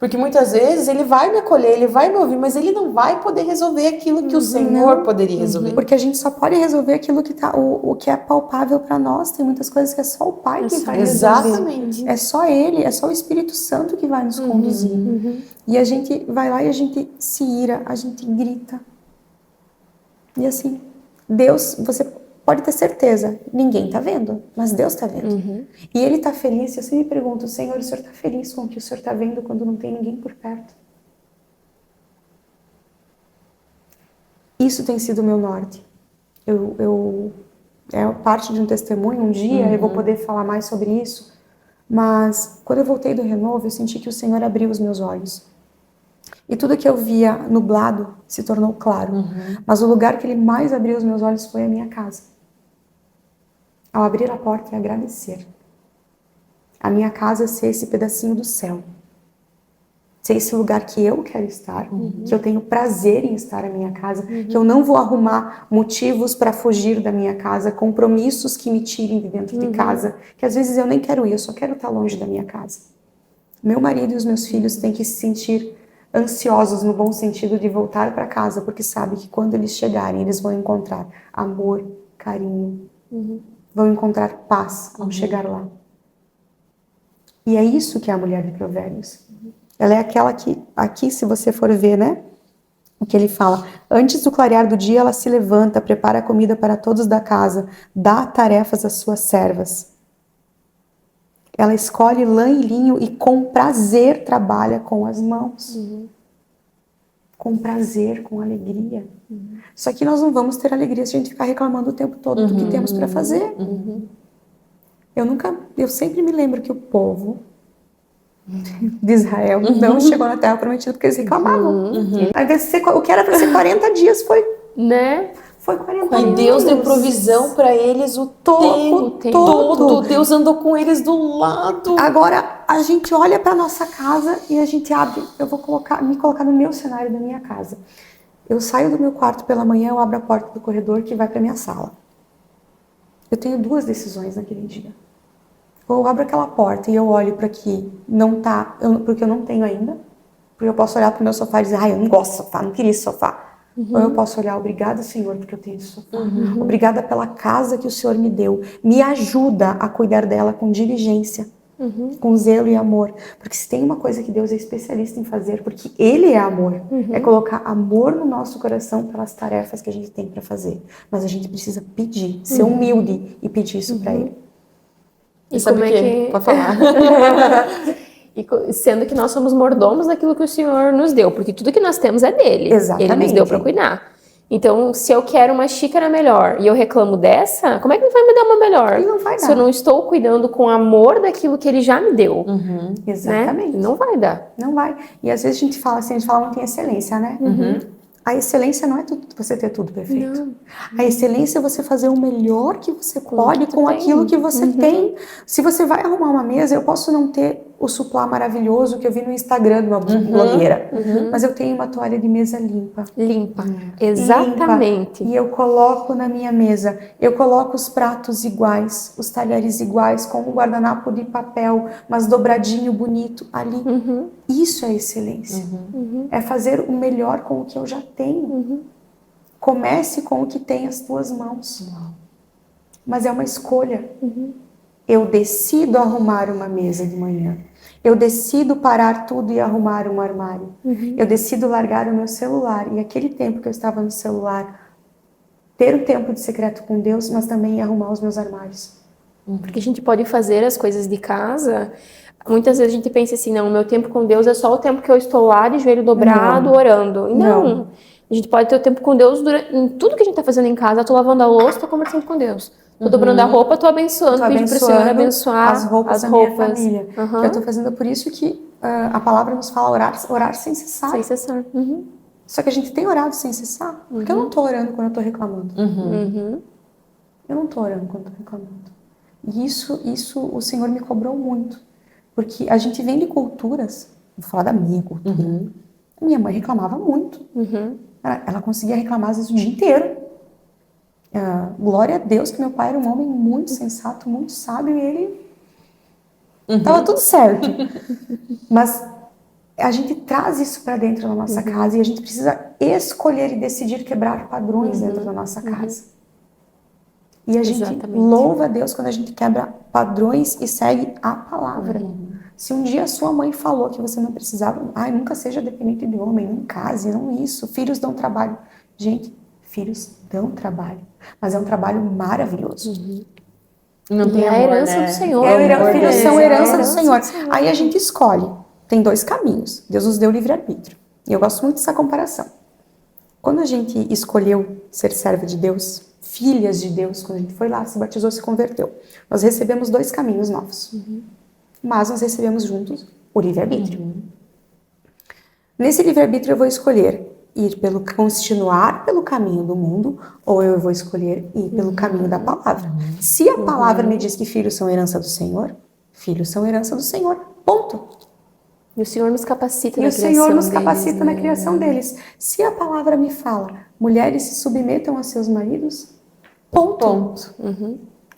Porque muitas vezes ele vai me acolher, ele vai me ouvir, mas ele não vai poder resolver aquilo que o Senhor poderia resolver. Porque a gente só pode resolver aquilo que tá, o que é palpável para nós. Tem muitas coisas que é só o Pai que vai resolver. Exatamente. É só Ele, é só o Espírito Santo que vai nos conduzir. E a gente vai lá e a gente se ira, a gente grita. E assim, Deus, você pode ter certeza, ninguém tá vendo, mas Deus tá vendo. E Ele tá feliz. Eu sempre me pergunto, Senhor, o Senhor tá feliz com o que o Senhor tá vendo quando não tem ninguém por perto? Isso tem sido o meu norte. É parte de um testemunho, um dia eu vou poder falar mais sobre isso, mas quando eu voltei do Renovo, eu senti que o Senhor abriu os meus olhos. E tudo que eu via nublado se tornou claro. Mas o lugar que Ele mais abriu os meus olhos foi a minha casa. Ao abrir a porta e agradecer. A minha casa ser esse pedacinho do céu. Ser esse lugar que eu quero estar. Que eu tenho prazer em estar na minha casa. Que eu não vou arrumar motivos para fugir da minha casa. Compromissos que me tirem de dentro de casa. Que às vezes eu nem quero ir, eu só quero estar longe da minha casa. Meu marido e os meus filhos têm que se sentir ansiosos no bom sentido de voltar para casa, porque sabe que quando eles chegarem, eles vão encontrar amor, carinho, vão encontrar paz ao chegar lá. E é isso que é a mulher de Provérbios. Ela é aquela que, aqui se você for ver, né, o que ele fala, antes do clarear do dia ela se levanta, prepara a comida para todos da casa, dá tarefas às suas servas. Ela escolhe lã e linho e com prazer trabalha com as mãos. com prazer, com alegria. Só que nós não vamos ter alegria se a gente ficar reclamando o tempo todo do que temos para fazer. Eu sempre me lembro que o povo de Israel não chegou na Terra Prometida porque eles reclamavam. Ao invés de ser, o que era para ser 40 dias foi, Né? foi 40 E anos. Deus deu provisão para eles o tempo todo. Deus andou com eles do lado. Agora, a gente olha para nossa casa e a gente abre. Eu vou me colocar no meu cenário da minha casa. Eu saio do meu quarto pela manhã, eu abro a porta do corredor que vai para minha sala. Eu tenho duas decisões naquele dia. Ou eu abro aquela porta e eu olho para que não tá, porque eu não tenho ainda. Porque eu posso olhar para o meu sofá e dizer, eu não gosto de sofá, não queria esse sofá. Ou eu posso olhar, obrigada, Senhor, porque eu tenho esse sofá. Obrigada pela casa que o Senhor me deu. Me ajuda a cuidar dela com diligência, com zelo e amor. Porque se tem uma coisa que Deus é especialista em fazer, porque Ele é amor, é colocar amor no nosso coração pelas tarefas que a gente tem para fazer. Mas a gente precisa pedir, ser humilde e pedir isso para Ele. E como é que... Pode falar. Sendo que nós somos mordomos daquilo que o Senhor nos deu, porque tudo que nós temos é dele. Exatamente. Ele nos deu para cuidar. Então, se eu quero uma xícara melhor e eu reclamo dessa, como é que ele vai me dar uma melhor? Ele não vai dar. Se eu não estou cuidando com amor daquilo que ele já me deu. Exatamente. Né? Não vai dar. Não vai. E às vezes a gente fala muito em excelência, né? A excelência não é você ter tudo perfeito. Não. A excelência é você fazer o melhor que você pode com aquilo que você tem. Se você vai arrumar uma mesa, eu posso não ter o suplá maravilhoso que eu vi no Instagram de uma blogueira, mas eu tenho uma toalha de mesa limpa. Limpa. Exatamente. Limpa. E eu coloco na minha mesa, eu coloco os pratos iguais, os talheres iguais, com um guardanapo de papel, mas dobradinho, bonito ali. Isso é excelência. É fazer o melhor com o que eu já tenho. Comece com o que tem as tuas mãos. Mas é uma escolha. Eu decido arrumar uma mesa de manhã. Eu decido parar tudo e arrumar um armário. Eu decido largar o meu celular. E aquele tempo que eu estava no celular, ter o tempo de secreto com Deus, mas também arrumar os meus armários. Porque a gente pode fazer as coisas de casa. Muitas vezes a gente pensa assim, não, o meu tempo com Deus é só o tempo que eu estou lá de joelho dobrado, orando. E não. A gente pode ter o tempo com Deus em tudo que a gente está fazendo em casa. Eu estou lavando a louça, estou conversando com Deus. Estou dobrando a roupa, estou abençoando, pedindo para o Senhor abençoar as roupas da minha família. Eu estou fazendo por isso que a palavra nos fala orar sem cessar. Sem cessar. Só que a gente tem orado sem cessar. Porque eu não estou orando quando eu estou reclamando. Eu não estou orando quando estou reclamando. E isso o Senhor me cobrou muito. Porque a gente vem de culturas, vou falar da minha cultura. Minha mãe reclamava muito. Ela conseguia reclamar às vezes o dia inteiro. Glória a Deus que meu pai era um homem muito sensato, muito sábio, e ele estava tudo certo. Mas a gente traz isso para dentro da nossa casa e a gente precisa escolher e decidir quebrar padrões dentro da nossa casa. E a gente louva a Deus quando a gente quebra padrões e segue a palavra. Se um dia a sua mãe falou que você não precisava, nunca seja dependente de homem, não case, não isso, filhos dão trabalho. Gente, filhos dão trabalho, mas é um trabalho maravilhoso. Não tem a herança do Senhor. Filhos são herança do Senhor. Aí a gente escolhe. Tem dois caminhos. Deus nos deu livre-arbítrio. E eu gosto muito dessa comparação. Quando a gente escolheu ser serva de Deus, filhas de Deus, quando a gente foi lá, se batizou, se converteu, nós recebemos dois caminhos novos. Mas nós recebemos juntos o livre-arbítrio. Nesse livre-arbítrio eu vou escolher continuar pelo caminho do mundo, ou eu vou escolher ir pelo caminho da palavra. Se a palavra me diz que filhos são herança do Senhor, filhos são herança do Senhor. Ponto. E o Senhor nos capacita na criação deles. E o Senhor nos capacita na criação deles. Se a palavra me fala, mulheres se submetam a seus maridos, ponto.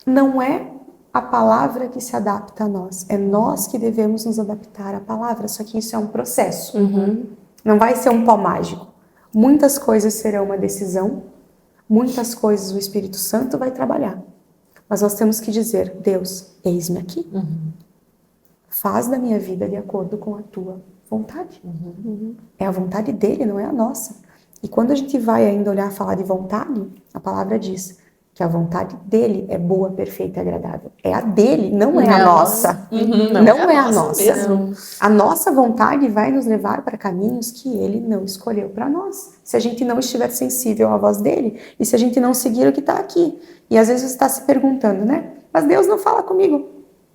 Não é a palavra que se adapta a nós. É nós que devemos nos adaptar à palavra. Só que isso é um processo. Não vai ser um pó mágico. Muitas coisas serão uma decisão. Muitas coisas o Espírito Santo vai trabalhar. Mas nós temos que dizer, Deus, eis-me aqui. Faz da minha vida de acordo com a tua vontade. É a vontade dele, não é a nossa. E quando a gente vai ainda olhar falar de vontade, a palavra diz, que a vontade dele é boa, perfeita e agradável. É a dele, não é a nossa. Não é a nossa. Mesmo. A nossa vontade vai nos levar para caminhos que ele não escolheu para nós. Se a gente não estiver sensível à voz dele e se a gente não seguir o que está aqui. E às vezes você está se perguntando, né? Mas Deus não fala comigo.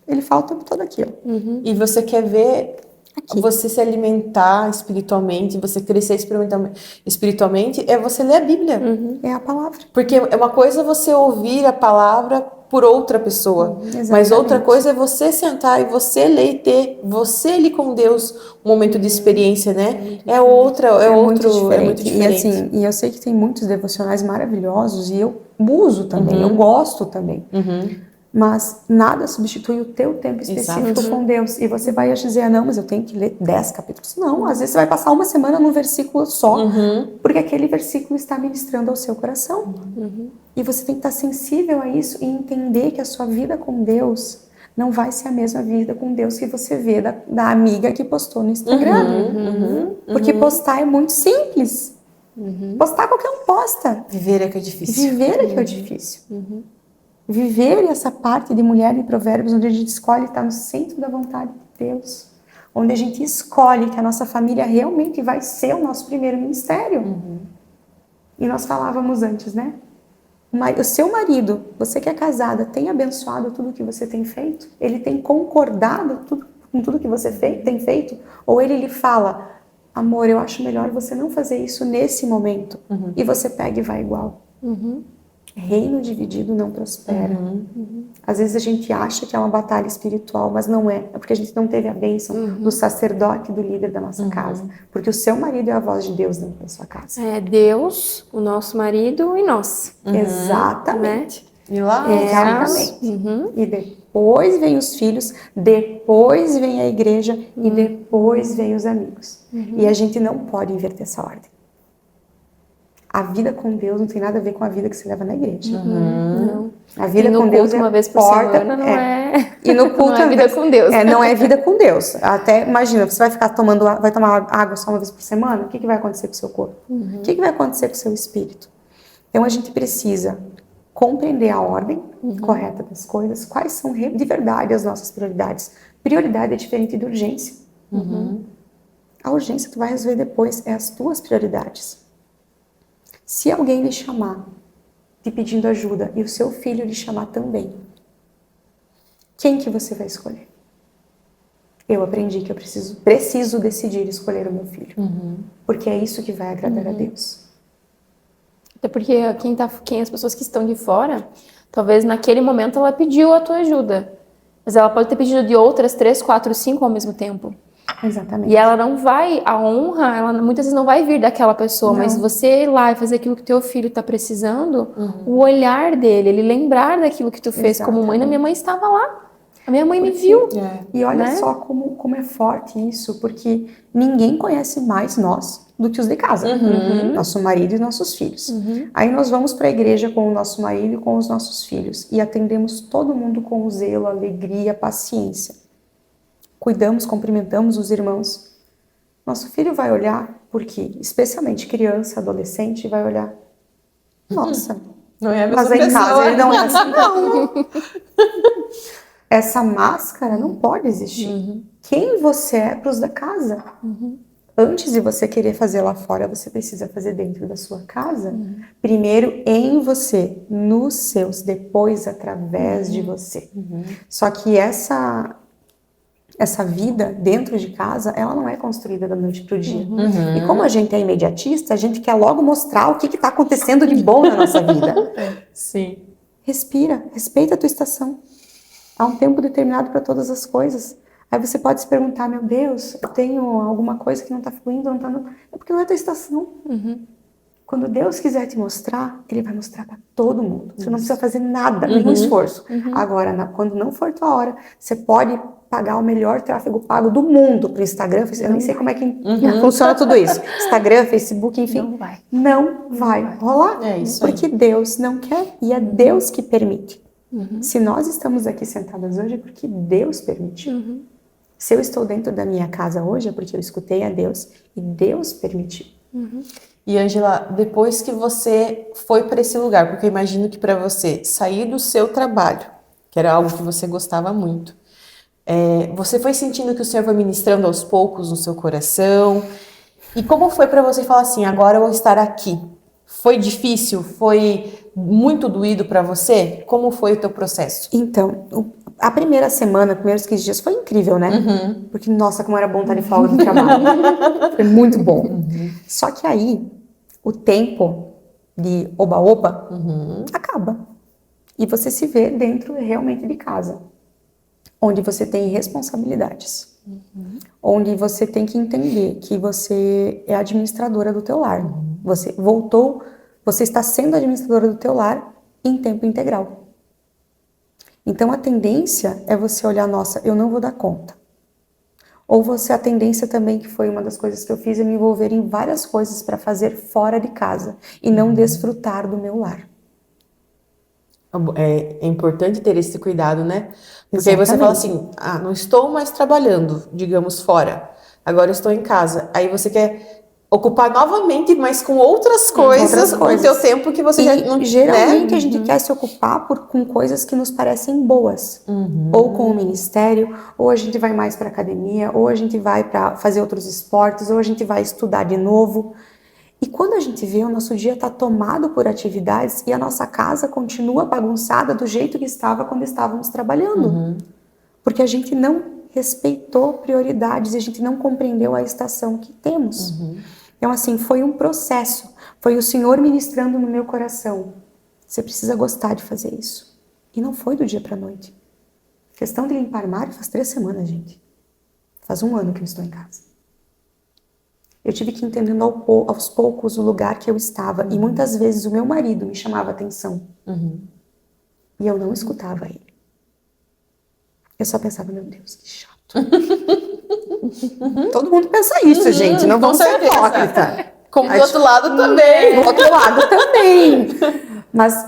Ele fala o tempo todo aqui, ó. E você quer ver você se alimentar espiritualmente, você crescer espiritualmente, é você ler a Bíblia. É a palavra. Porque é uma coisa você ouvir a palavra por outra pessoa, mas Exatamente. outra coisa é você sentar e você ler e ter você ali com Deus um momento de experiência, né? É muito muito diferente. E assim, e eu sei que tem muitos devocionais maravilhosos e eu uso também, eu gosto também. Mas nada substitui o teu tempo específico com Deus. E você vai dizer, não, mas eu tenho que ler 10 capítulos. Não, às vezes você vai passar uma semana num versículo só, porque aquele versículo está ministrando ao seu coração. E você tem que estar sensível a isso e entender que a sua vida com Deus não vai ser a mesma vida com Deus que você vê da amiga que postou no Instagram. Porque postar é muito simples. Postar qualquer um posta. Viver é que é difícil. Viver é que é difícil. Viver essa parte de mulher de Provérbios, onde a gente escolhe estar no centro da vontade de Deus. Onde a gente escolhe que a nossa família realmente vai ser o nosso primeiro ministério. E nós falávamos antes, né? O seu marido, você que é casada, tem abençoado tudo que você tem feito? Ele tem concordado com tudo que você tem feito? Ou ele lhe fala, amor, eu acho melhor você não fazer isso nesse momento. E você pega e vai igual. Reino dividido não prospera. Às vezes a gente acha que é uma batalha espiritual, mas não é. É porque a gente não teve a bênção do sacerdote, do líder da nossa casa. Porque o seu marido é a voz de Deus dentro da sua casa. É Deus, o nosso marido e nós. Exatamente. E lá, Exatamente. E depois vem os filhos, depois vem a igreja e depois vem os amigos. E a gente não pode inverter essa ordem. A vida com Deus não tem nada a ver com a vida que se leva na igreja. Não. A vida E no com Deus culto é uma vez por porta, semana não é. E no culto Não é vida com Deus. Não é vida com Deus. Até imagina, você vai ficar vai tomar água só uma vez por semana? O que vai acontecer com o seu corpo? O que vai acontecer com o seu espírito? Então a gente precisa compreender a ordem correta das coisas, quais são de verdade as nossas prioridades. Prioridade é diferente de urgência. A urgência tu vai resolver depois, é as tuas prioridades. Se alguém lhe chamar, te pedindo ajuda, e o seu filho lhe chamar também, quem que você vai escolher? Eu aprendi que eu preciso decidir escolher o meu filho. Porque é isso que vai agradar a Deus. Até porque as pessoas que estão de fora, talvez naquele momento ela pediu a tua ajuda. Mas ela pode ter pedido de outras 3, 4, 5 ao mesmo tempo. Exatamente. E ela não vai, a honra, ela muitas vezes não vai vir daquela pessoa, mas você ir lá e fazer aquilo que teu filho está precisando, o olhar dele, ele lembrar daquilo que tu fez como mãe. A minha mãe estava lá, a minha mãe me viu. E olha só como é forte isso, porque ninguém conhece mais nós do que os de casa. Nosso marido e nossos filhos. Aí nós vamos para a igreja com o nosso marido e com os nossos filhos e atendemos todo mundo com zelo, alegria, paciência. Cuidamos, cumprimentamos os irmãos. Nosso filho vai olhar, porque especialmente criança, adolescente, vai olhar. Nossa, não é a mesma mas aí em pessoa. casa ele não é assim, não. Essa máscara não pode existir. Quem você é para os da casa? Antes de você querer fazer lá fora, você precisa fazer dentro da sua casa. Primeiro em você, nos seus, depois através de você. Só que essa vida dentro de casa, ela não é construída da noite pro dia. E como a gente é imediatista, a gente quer logo mostrar o que está acontecendo de bom na nossa vida. Sim. Respira, respeita a tua estação. Há um tempo determinado para todas as coisas. Aí você pode se perguntar, meu Deus, eu tenho alguma coisa que não está fluindo, não está... É porque não é a tua estação. Quando Deus quiser te mostrar, Ele vai mostrar para todo mundo. Você não precisa fazer nada, nenhum esforço. Agora, quando não for tua hora, você pode pagar o melhor tráfego pago do mundo para o Instagram. Eu nem sei como é que funciona tudo isso. Instagram, Facebook, enfim. Não vai rolar. É isso porque Deus não quer e é Deus que permite. Se nós estamos aqui sentadas hoje é porque Deus permitiu. Se eu estou dentro da minha casa hoje é porque eu escutei a Deus e Deus permitiu. E Ângela, depois que você foi para esse lugar, porque eu imagino que para você sair do seu trabalho, que era algo que você gostava muito, você foi sentindo que o Senhor foi ministrando aos poucos no seu coração? E como foi para você falar assim, agora eu vou estar aqui? Foi difícil? Foi muito doído para você? Como foi o teu processo? Então, a primeira semana, primeiros 15 dias, foi incrível, né? Porque, nossa, como era bom estar de folga do trabalho. Foi muito bom. Só que aí, o tempo de oba-oba acaba. E você se vê dentro realmente de casa, onde você tem responsabilidades. Onde você tem que entender que você é administradora do teu lar. Você está sendo administradora do teu lar em tempo integral. Então a tendência é você olhar, nossa, eu não vou dar conta. Ou a tendência também, que foi uma das coisas que eu fiz, é me envolver em várias coisas para fazer fora de casa e não desfrutar do meu lar. É importante ter esse cuidado, né? Porque aí você fala assim, não estou mais trabalhando, digamos, fora. Agora estou em casa. Aí você quer ocupar novamente, mas com outras coisas, o teu tempo que você já não... Geralmente a gente quer se ocupar com coisas que nos parecem boas. Ou com o ministério, ou a gente vai mais para academia, ou a gente vai para fazer outros esportes, ou a gente vai estudar de novo. E quando a gente vê, o nosso dia está tomado por atividades e a nossa casa continua bagunçada do jeito que estava quando estávamos trabalhando. Porque a gente não respeitou prioridades e a gente não compreendeu a estação que temos. Então, assim, foi um processo. Foi o Senhor ministrando no meu coração. Você precisa gostar de fazer isso. E não foi do dia para a noite. A questão de limpar armário faz 3 semanas, gente. Faz 1 ano que eu estou em casa. Eu tive que ir entendendo aos poucos o lugar que eu estava. E muitas vezes o meu marido me chamava a atenção. E eu não escutava ele. Eu só pensava, meu Deus, que chato. Todo mundo pensa isso, gente. Não vamos ser hipócrita. Como do outro lado também. Do outro lado também. Mas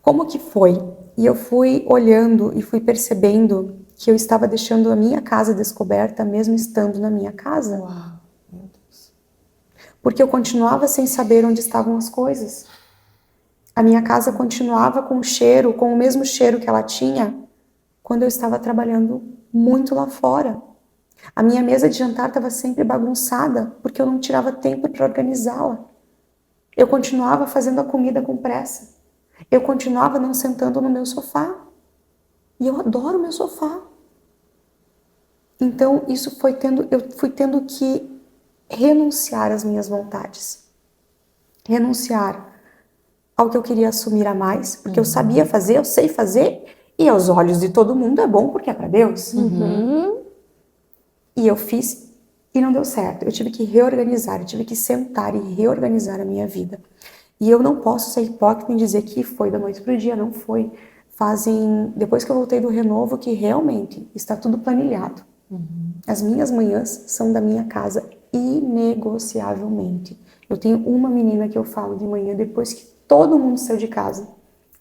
como que foi? E eu fui olhando e fui percebendo que eu estava deixando a minha casa descoberta mesmo estando na minha casa. Uau. Porque eu continuava sem saber onde estavam as coisas. A minha casa continuava com o mesmo cheiro que ela tinha quando eu estava trabalhando muito lá fora. A minha mesa de jantar estava sempre bagunçada, porque eu não tirava tempo para organizá-la. Eu continuava fazendo a comida com pressa. Eu continuava não sentando no meu sofá. E eu adoro meu sofá. Então, eu fui tendo que renunciar às minhas vontades. Renunciar ao que eu queria assumir a mais, porque eu sabia fazer, eu sei fazer, e aos olhos de todo mundo é bom porque é para Deus. E eu fiz e não deu certo. Eu tive que reorganizar, eu tive que sentar e reorganizar a minha vida. E eu não posso ser hipócrita em dizer que foi da noite para o dia, não foi. Depois que eu voltei do Renovo, que realmente está tudo planilhado. As minhas manhãs são da minha casa inegociavelmente. Eu tenho uma menina que eu falo de manhã depois que todo mundo saiu de casa,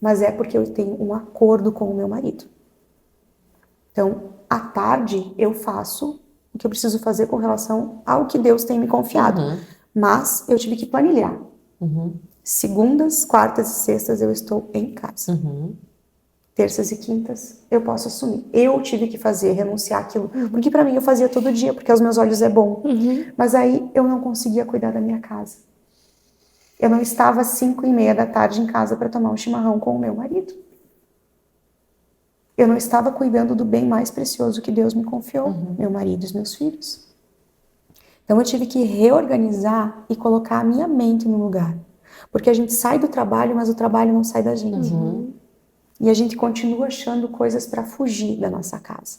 mas é porque eu tenho um acordo com o meu marido. Então, à tarde eu faço o que eu preciso fazer com relação ao que Deus tem me confiado, mas eu tive que planilhar. Segundas, quartas e sextas eu estou em casa. Terças e quintas eu posso assumir. Eu tive que renunciar aquilo, porque para mim eu fazia todo dia, porque aos meus olhos é bom. Mas aí eu não conseguia cuidar da minha casa. Eu não estava às 5:30 da tarde em casa para tomar um chimarrão com o meu marido. Eu não estava cuidando do bem mais precioso que Deus me confiou, meu marido e os meus filhos. Então eu tive que reorganizar e colocar a minha mente no lugar. Porque a gente sai do trabalho, mas o trabalho não sai da gente. E a gente continua achando coisas para fugir da nossa casa.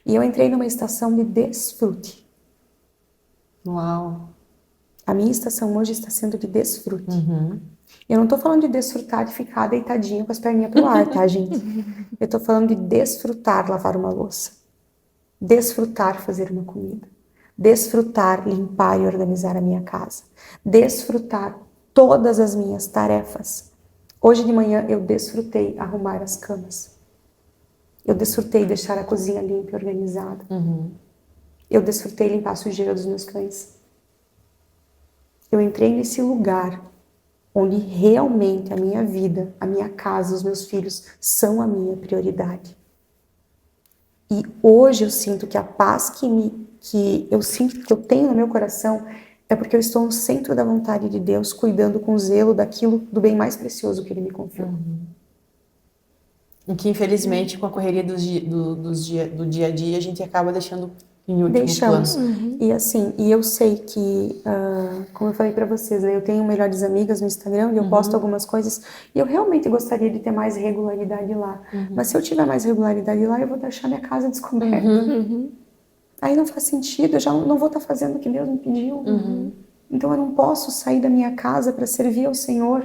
E eu entrei numa estação de desfrute. Uau! A minha estação hoje está sendo de desfrute. Eu não estou falando de desfrutar de ficar deitadinha com as perninhas pro ar, tá, gente? Eu estou falando de desfrutar lavar uma louça. Desfrutar fazer uma comida. Desfrutar limpar e organizar a minha casa. Desfrutar todas as minhas tarefas. Hoje de manhã eu desfrutei arrumar as camas. Eu desfrutei deixar a cozinha limpa e organizada. Eu desfrutei limpar a sujeira dos meus cães. eu entrei nesse lugar onde realmente a minha vida, a minha casa, os meus filhos são a minha prioridade. E hoje eu sinto que a paz que eu sinto que eu tenho no meu coração é porque eu estou no centro da vontade de Deus, cuidando com zelo daquilo, do bem mais precioso que Ele me confiou. E que, infelizmente, com a correria do dia a dia, a gente acaba deixando em último Deixamos. plano. E assim, e eu sei que, como eu falei pra vocês, né, eu tenho melhores amigas no Instagram e eu posto algumas coisas e eu realmente gostaria de ter mais regularidade lá. Mas se eu tiver mais regularidade lá, eu vou deixar minha casa descoberta. Aí não faz sentido, eu já não vou estar fazendo o que Deus me pediu. Então eu não posso sair da minha casa para servir ao Senhor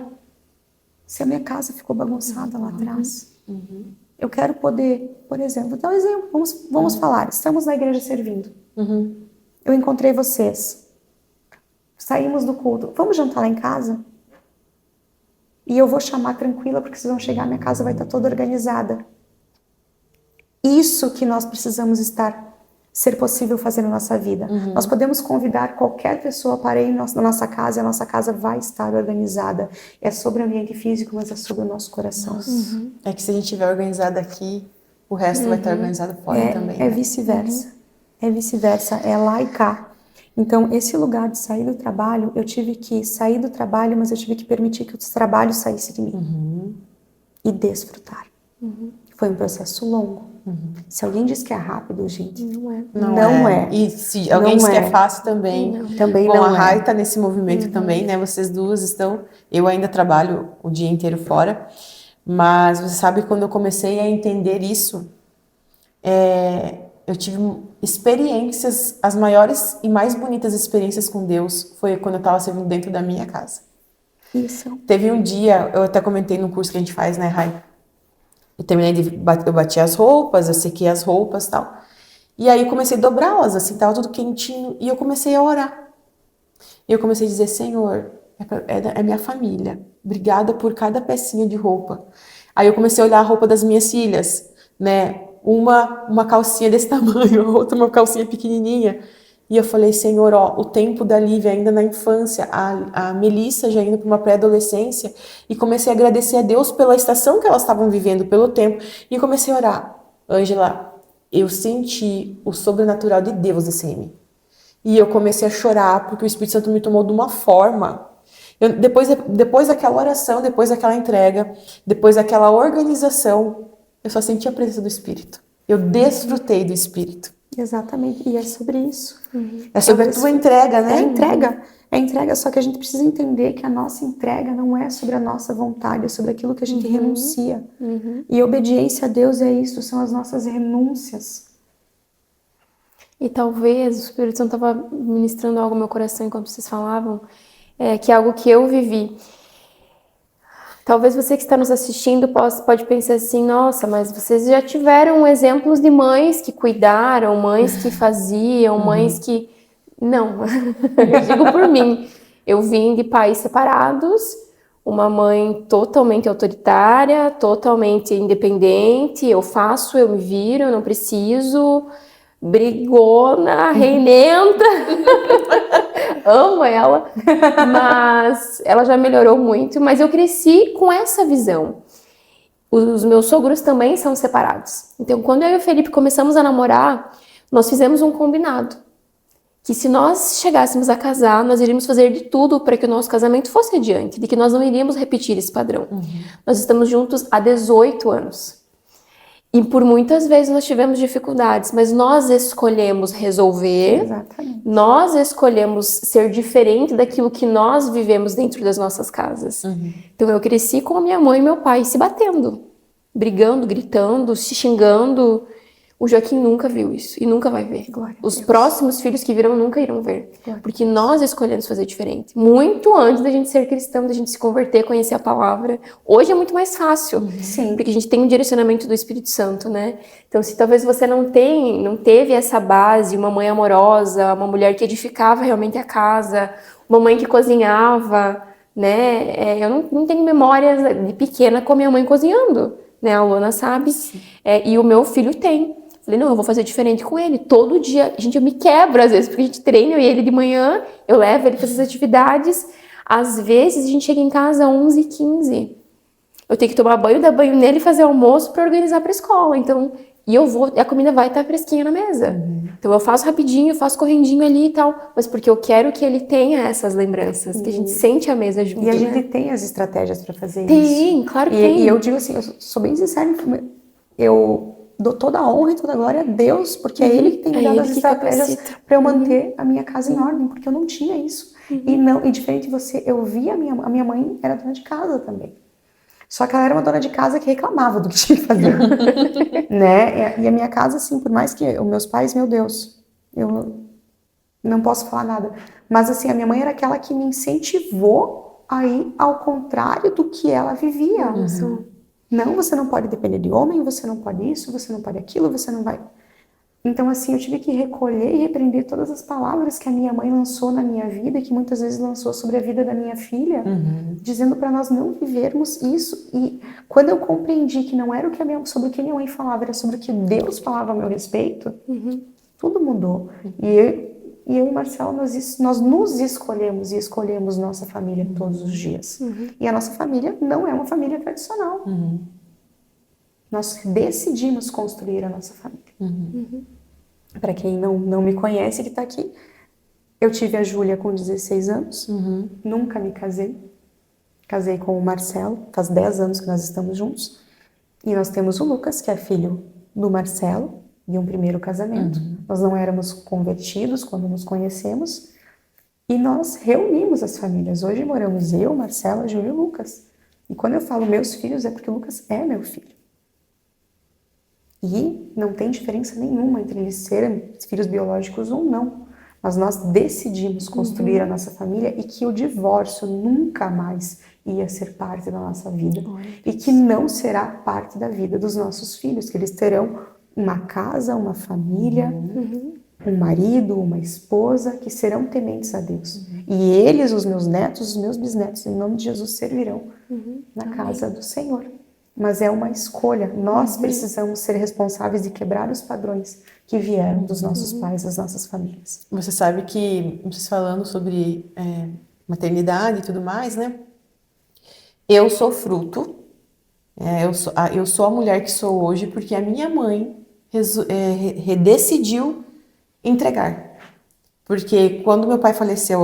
se a minha casa ficou bagunçada lá atrás. Eu quero poder, por exemplo, dar um exemplo, vamos falar, estamos na igreja servindo. Eu encontrei vocês, saímos do culto, vamos jantar lá em casa? E eu vou chamar tranquila porque vocês vão chegar, minha casa vai estar toda organizada. Isso que nós precisamos ser possível fazer na nossa vida. Nós podemos convidar qualquer pessoa para ir na nossa casa e a nossa casa vai estar organizada. É sobre o ambiente físico, mas é sobre o nosso coração. É que se a gente estiver organizado aqui, o resto vai estar organizado fora também. É vice-versa. É vice-versa, é lá e cá. Então, esse lugar de sair do trabalho, eu tive que sair do trabalho, mas eu tive que permitir que o trabalho saísse de mim. E desfrutar. Foi um processo longo. Se alguém diz que é rápido, gente, não é. E se alguém diz que é fácil também. Também Bom, não a Rai é. está nesse movimento também, né? Vocês duas estão... Eu ainda trabalho o dia inteiro fora, mas você sabe, quando eu comecei a entender isso, eu tive experiências, as maiores e mais bonitas experiências com Deus foi quando eu estava servindo dentro da minha casa. Isso. Teve um dia, eu até comentei no curso que a gente faz, né, Rai? Eu bati as roupas, eu sequei as roupas e tal. E aí eu comecei a dobrá-las, assim, tava tudo quentinho. E eu comecei a orar. E eu comecei a dizer, Senhor, é minha família. Obrigada por cada pecinha de roupa. Aí eu comecei a olhar a roupa das minhas filhas, né? Uma calcinha desse tamanho, a outra uma calcinha pequenininha. E eu falei, Senhor, ó, o tempo da Lívia ainda na infância, a Melissa já indo para uma pré-adolescência, e comecei a agradecer a Deus pela estação que elas estavam vivendo, pelo tempo, e comecei a orar. Ângela, eu senti o sobrenatural de Deus descer em mim. E eu comecei a chorar, porque o Espírito Santo me tomou de uma forma. Depois daquela oração, depois daquela entrega, depois daquela organização, eu só senti a presença do Espírito. Eu desfrutei do Espírito. Exatamente, e é sobre isso. É sobre a tua entrega, né? É entrega, só que a gente precisa entender que a nossa entrega não é sobre a nossa vontade, é sobre aquilo que a gente renuncia. E obediência a Deus é isso, são as nossas renúncias. E talvez o Espírito Santo estava ministrando algo no meu coração enquanto vocês falavam, que é algo que eu vivi. Talvez você que está nos assistindo pode pensar assim, nossa, mas vocês já tiveram exemplos de mães que cuidaram, mães que faziam, mães que... Não, eu digo por mim. Eu vim de pais separados, uma mãe totalmente autoritária, totalmente independente, eu faço, eu me viro, eu não preciso, brigona, reinenta. Amo ela, mas ela já melhorou muito, mas eu cresci com essa visão. Os meus sogros também são separados. Então, quando eu e o Felipe começamos a namorar, nós fizemos um combinado. Que se nós chegássemos a casar, nós iríamos fazer de tudo para que o nosso casamento fosse adiante, de que nós não iríamos repetir esse padrão. Nós estamos juntos há 18 anos. E por muitas vezes nós tivemos dificuldades, mas nós escolhemos resolver, Exatamente. nós escolhemos ser diferente daquilo que nós vivemos dentro das nossas casas. Então eu cresci com a minha mãe e meu pai se batendo, brigando, gritando, se xingando. O Joaquim nunca viu isso e nunca vai ver. Os próximos filhos que virão nunca irão ver. Porque nós escolhemos fazer diferente. Muito antes da gente ser cristão, da gente se converter, conhecer a palavra. Hoje é muito mais fácil. Sim. Porque a gente tem um direcionamento do Espírito Santo, né? Então, se talvez você não teve essa base, uma mãe amorosa, uma mulher que edificava realmente a casa, uma mãe que cozinhava, né? Eu não tenho memórias de pequena com a minha mãe cozinhando, né? A Luana sabe. E o meu filho tem. Falei, não, eu vou fazer diferente com ele. Todo dia, gente, eu me quebro às vezes, porque a gente treina, eu e ele de manhã, eu levo ele para essas atividades. Às vezes, a gente chega em casa às 11h15. Eu tenho que tomar banho, dar banho nele e fazer almoço para organizar para a escola. Então, e a comida vai estar fresquinha na mesa. Então, eu faço rapidinho, eu faço correndinho ali e tal. Mas porque eu quero que ele tenha essas lembranças, que a gente sente a mesa junto. E a gente tem as estratégias para fazer isso. Tem, claro que tem. E eu digo assim, eu sou bem sincera, eu dou toda a honra e toda a glória a Deus, porque é Ele que tem me dado as estratégias para eu manter a minha casa em ordem, porque eu não tinha isso. E diferente de você, eu via a minha mãe era dona de casa também. Só que ela era uma dona de casa que reclamava do que tinha que fazer, né? E a minha casa, assim, por mais que os meus pais, meu Deus, eu não posso falar nada, mas assim, a minha mãe era aquela que me incentivou a ir ao contrário do que ela vivia. Não, você não pode depender de homem, você não pode isso, você não pode aquilo, você não vai... Então, assim, eu tive que recolher e repreender todas as palavras que a minha mãe lançou na minha vida e que muitas vezes lançou sobre a vida da minha filha, dizendo para nós não vivermos isso. E quando eu compreendi que não era sobre o que minha mãe falava, era sobre o que Deus falava a meu respeito, tudo mudou. E eu e Marcelo, nós nos escolhemos e escolhemos nossa família todos os dias. E a nossa família não é uma família tradicional. Nós decidimos construir a nossa família. Para quem não me conhece, que está aqui, eu tive a Júlia com 16 anos, nunca me casei. Casei com o Marcelo, faz 10 anos que nós estamos juntos. E nós temos o Lucas, que é filho do Marcelo, de um primeiro casamento. Nós não éramos convertidos quando nos conhecemos. E nós reunimos as famílias. Hoje moramos eu, Marcelo, a Júlia e o Lucas. E quando eu falo meus filhos, é porque o Lucas é meu filho. E não tem diferença nenhuma entre eles serem filhos biológicos ou não. Mas nós decidimos construir a nossa família e que o divórcio nunca mais ia ser parte da nossa vida. E que não será parte da vida dos nossos filhos, que eles terão uma casa, uma família, um marido, uma esposa, que serão tementes a Deus. E eles, os meus netos, os meus bisnetos, em nome de Jesus, servirão na casa do Senhor. Mas é uma escolha. Nós precisamos ser responsáveis de quebrar os padrões que vieram dos nossos pais, das nossas famílias. Você sabe que, vocês falando sobre maternidade e tudo mais, né? Eu sou fruto, eu sou a mulher que sou hoje porque a minha mãe decidiu entregar. Porque quando meu pai faleceu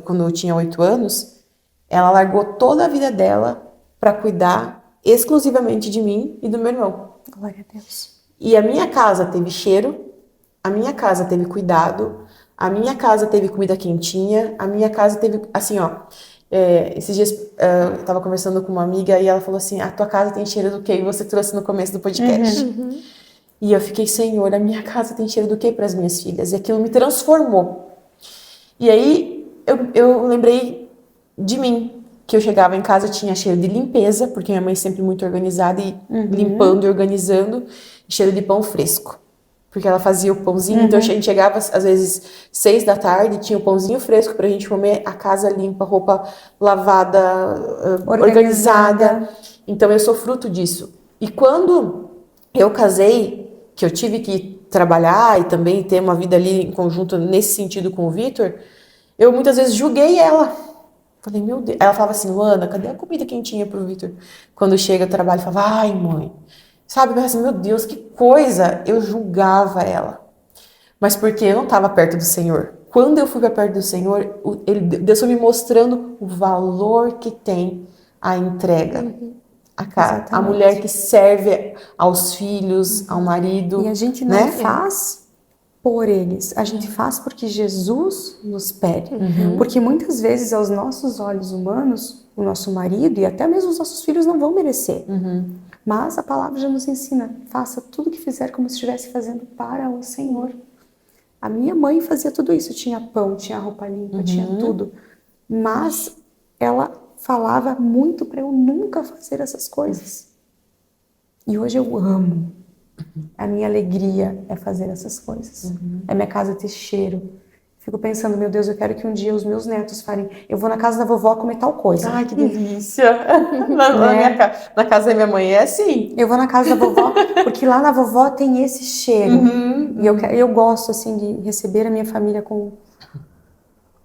quando eu tinha 8 anos, ela largou toda a vida dela para cuidar exclusivamente de mim e do meu irmão. Glória a Deus. E a minha casa teve cheiro, a minha casa teve cuidado, a minha casa teve comida quentinha, a minha casa teve, assim, ó, esses dias eu tava conversando com uma amiga e ela falou assim, a tua casa tem cheiro do quê? E você trouxe no começo do podcast. E eu fiquei, Senhor, a minha casa tem cheiro do quê para as minhas filhas? E aquilo me transformou. E aí eu lembrei de mim, que eu chegava em casa, tinha cheiro de limpeza, porque minha mãe sempre muito organizada e limpando e organizando, e cheiro de pão fresco. Porque ela fazia o pãozinho, então a gente chegava às vezes 6 da tarde, tinha o pãozinho fresco pra gente comer, a casa limpa, roupa lavada, organizada. Então eu sou fruto disso. E quando eu casei, que eu tive que trabalhar e também ter uma vida ali em conjunto nesse sentido com o Vitor, eu muitas vezes julguei ela. Falei, meu Deus. Ela falava assim, Luana, cadê a comida quentinha pro Vitor? Quando chega do trabalho, eu falava, ai, mãe. Sabe, eu falava assim, meu Deus, que coisa. Eu julgava ela. Mas porque eu não estava perto do Senhor. Quando eu fui para perto do Senhor, Deus foi me mostrando o valor que tem a entrega. A mulher que serve aos filhos, ao marido. E a gente não faz por eles, a gente faz porque Jesus nos pede. Porque muitas vezes aos nossos olhos humanos, o nosso marido e até mesmo os nossos filhos não vão merecer. Mas a palavra já nos ensina, faça tudo o que fizer como se estivesse fazendo para o Senhor. A minha mãe fazia tudo isso, tinha pão, tinha roupa limpa, tinha tudo. Mas ela falava muito para eu nunca fazer essas coisas. E hoje eu amo. A minha alegria é fazer essas coisas. É minha casa ter cheiro. Fico pensando, meu Deus, eu quero que um dia os meus netos falem, eu vou na casa da vovó comer tal coisa. Ai, que delícia. Na casa da minha mãe é assim. Eu vou na casa da vovó, Porque lá na vovó tem esse cheiro. E eu gosto, assim, de receber a minha família com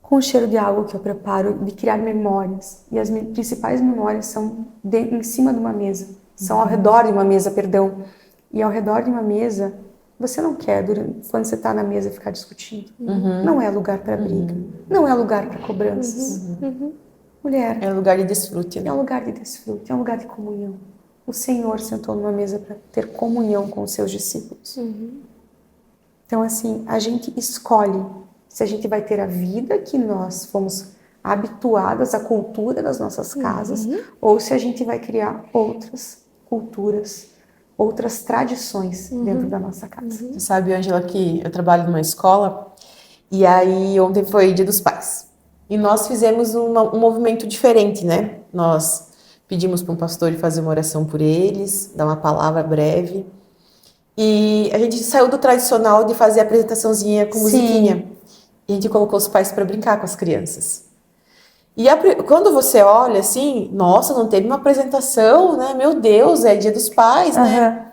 o cheiro de algo que eu preparo, de criar memórias. E as principais memórias são em cima de uma mesa. São ao redor de uma mesa, perdão. E ao redor de uma mesa, você não quer, quando você está na mesa, ficar discutindo. Não é lugar para briga. Não é lugar para cobranças. Mulher. É lugar de desfrute, né? É um lugar de desfrute, é um lugar de comunhão. O Senhor sentou numa mesa para ter comunhão com os seus discípulos. Então, assim, a gente escolhe se a gente vai ter a vida que nós fomos habituadas à cultura das nossas casas, ou se a gente vai criar outras culturas, outras tradições dentro da nossa casa. Você sabe, Ângela, que eu trabalho numa escola, e aí ontem foi Dia dos Pais. E nós fizemos um movimento diferente, né? Nós pedimos para um pastor fazer uma oração por eles, dar uma palavra breve. E a gente saiu do tradicional de fazer a apresentaçãozinha com musiquinha. E a gente colocou os pais para brincar com as crianças. E quando você olha assim, nossa, não teve uma apresentação, né? Meu Deus, é Dia dos Pais, né?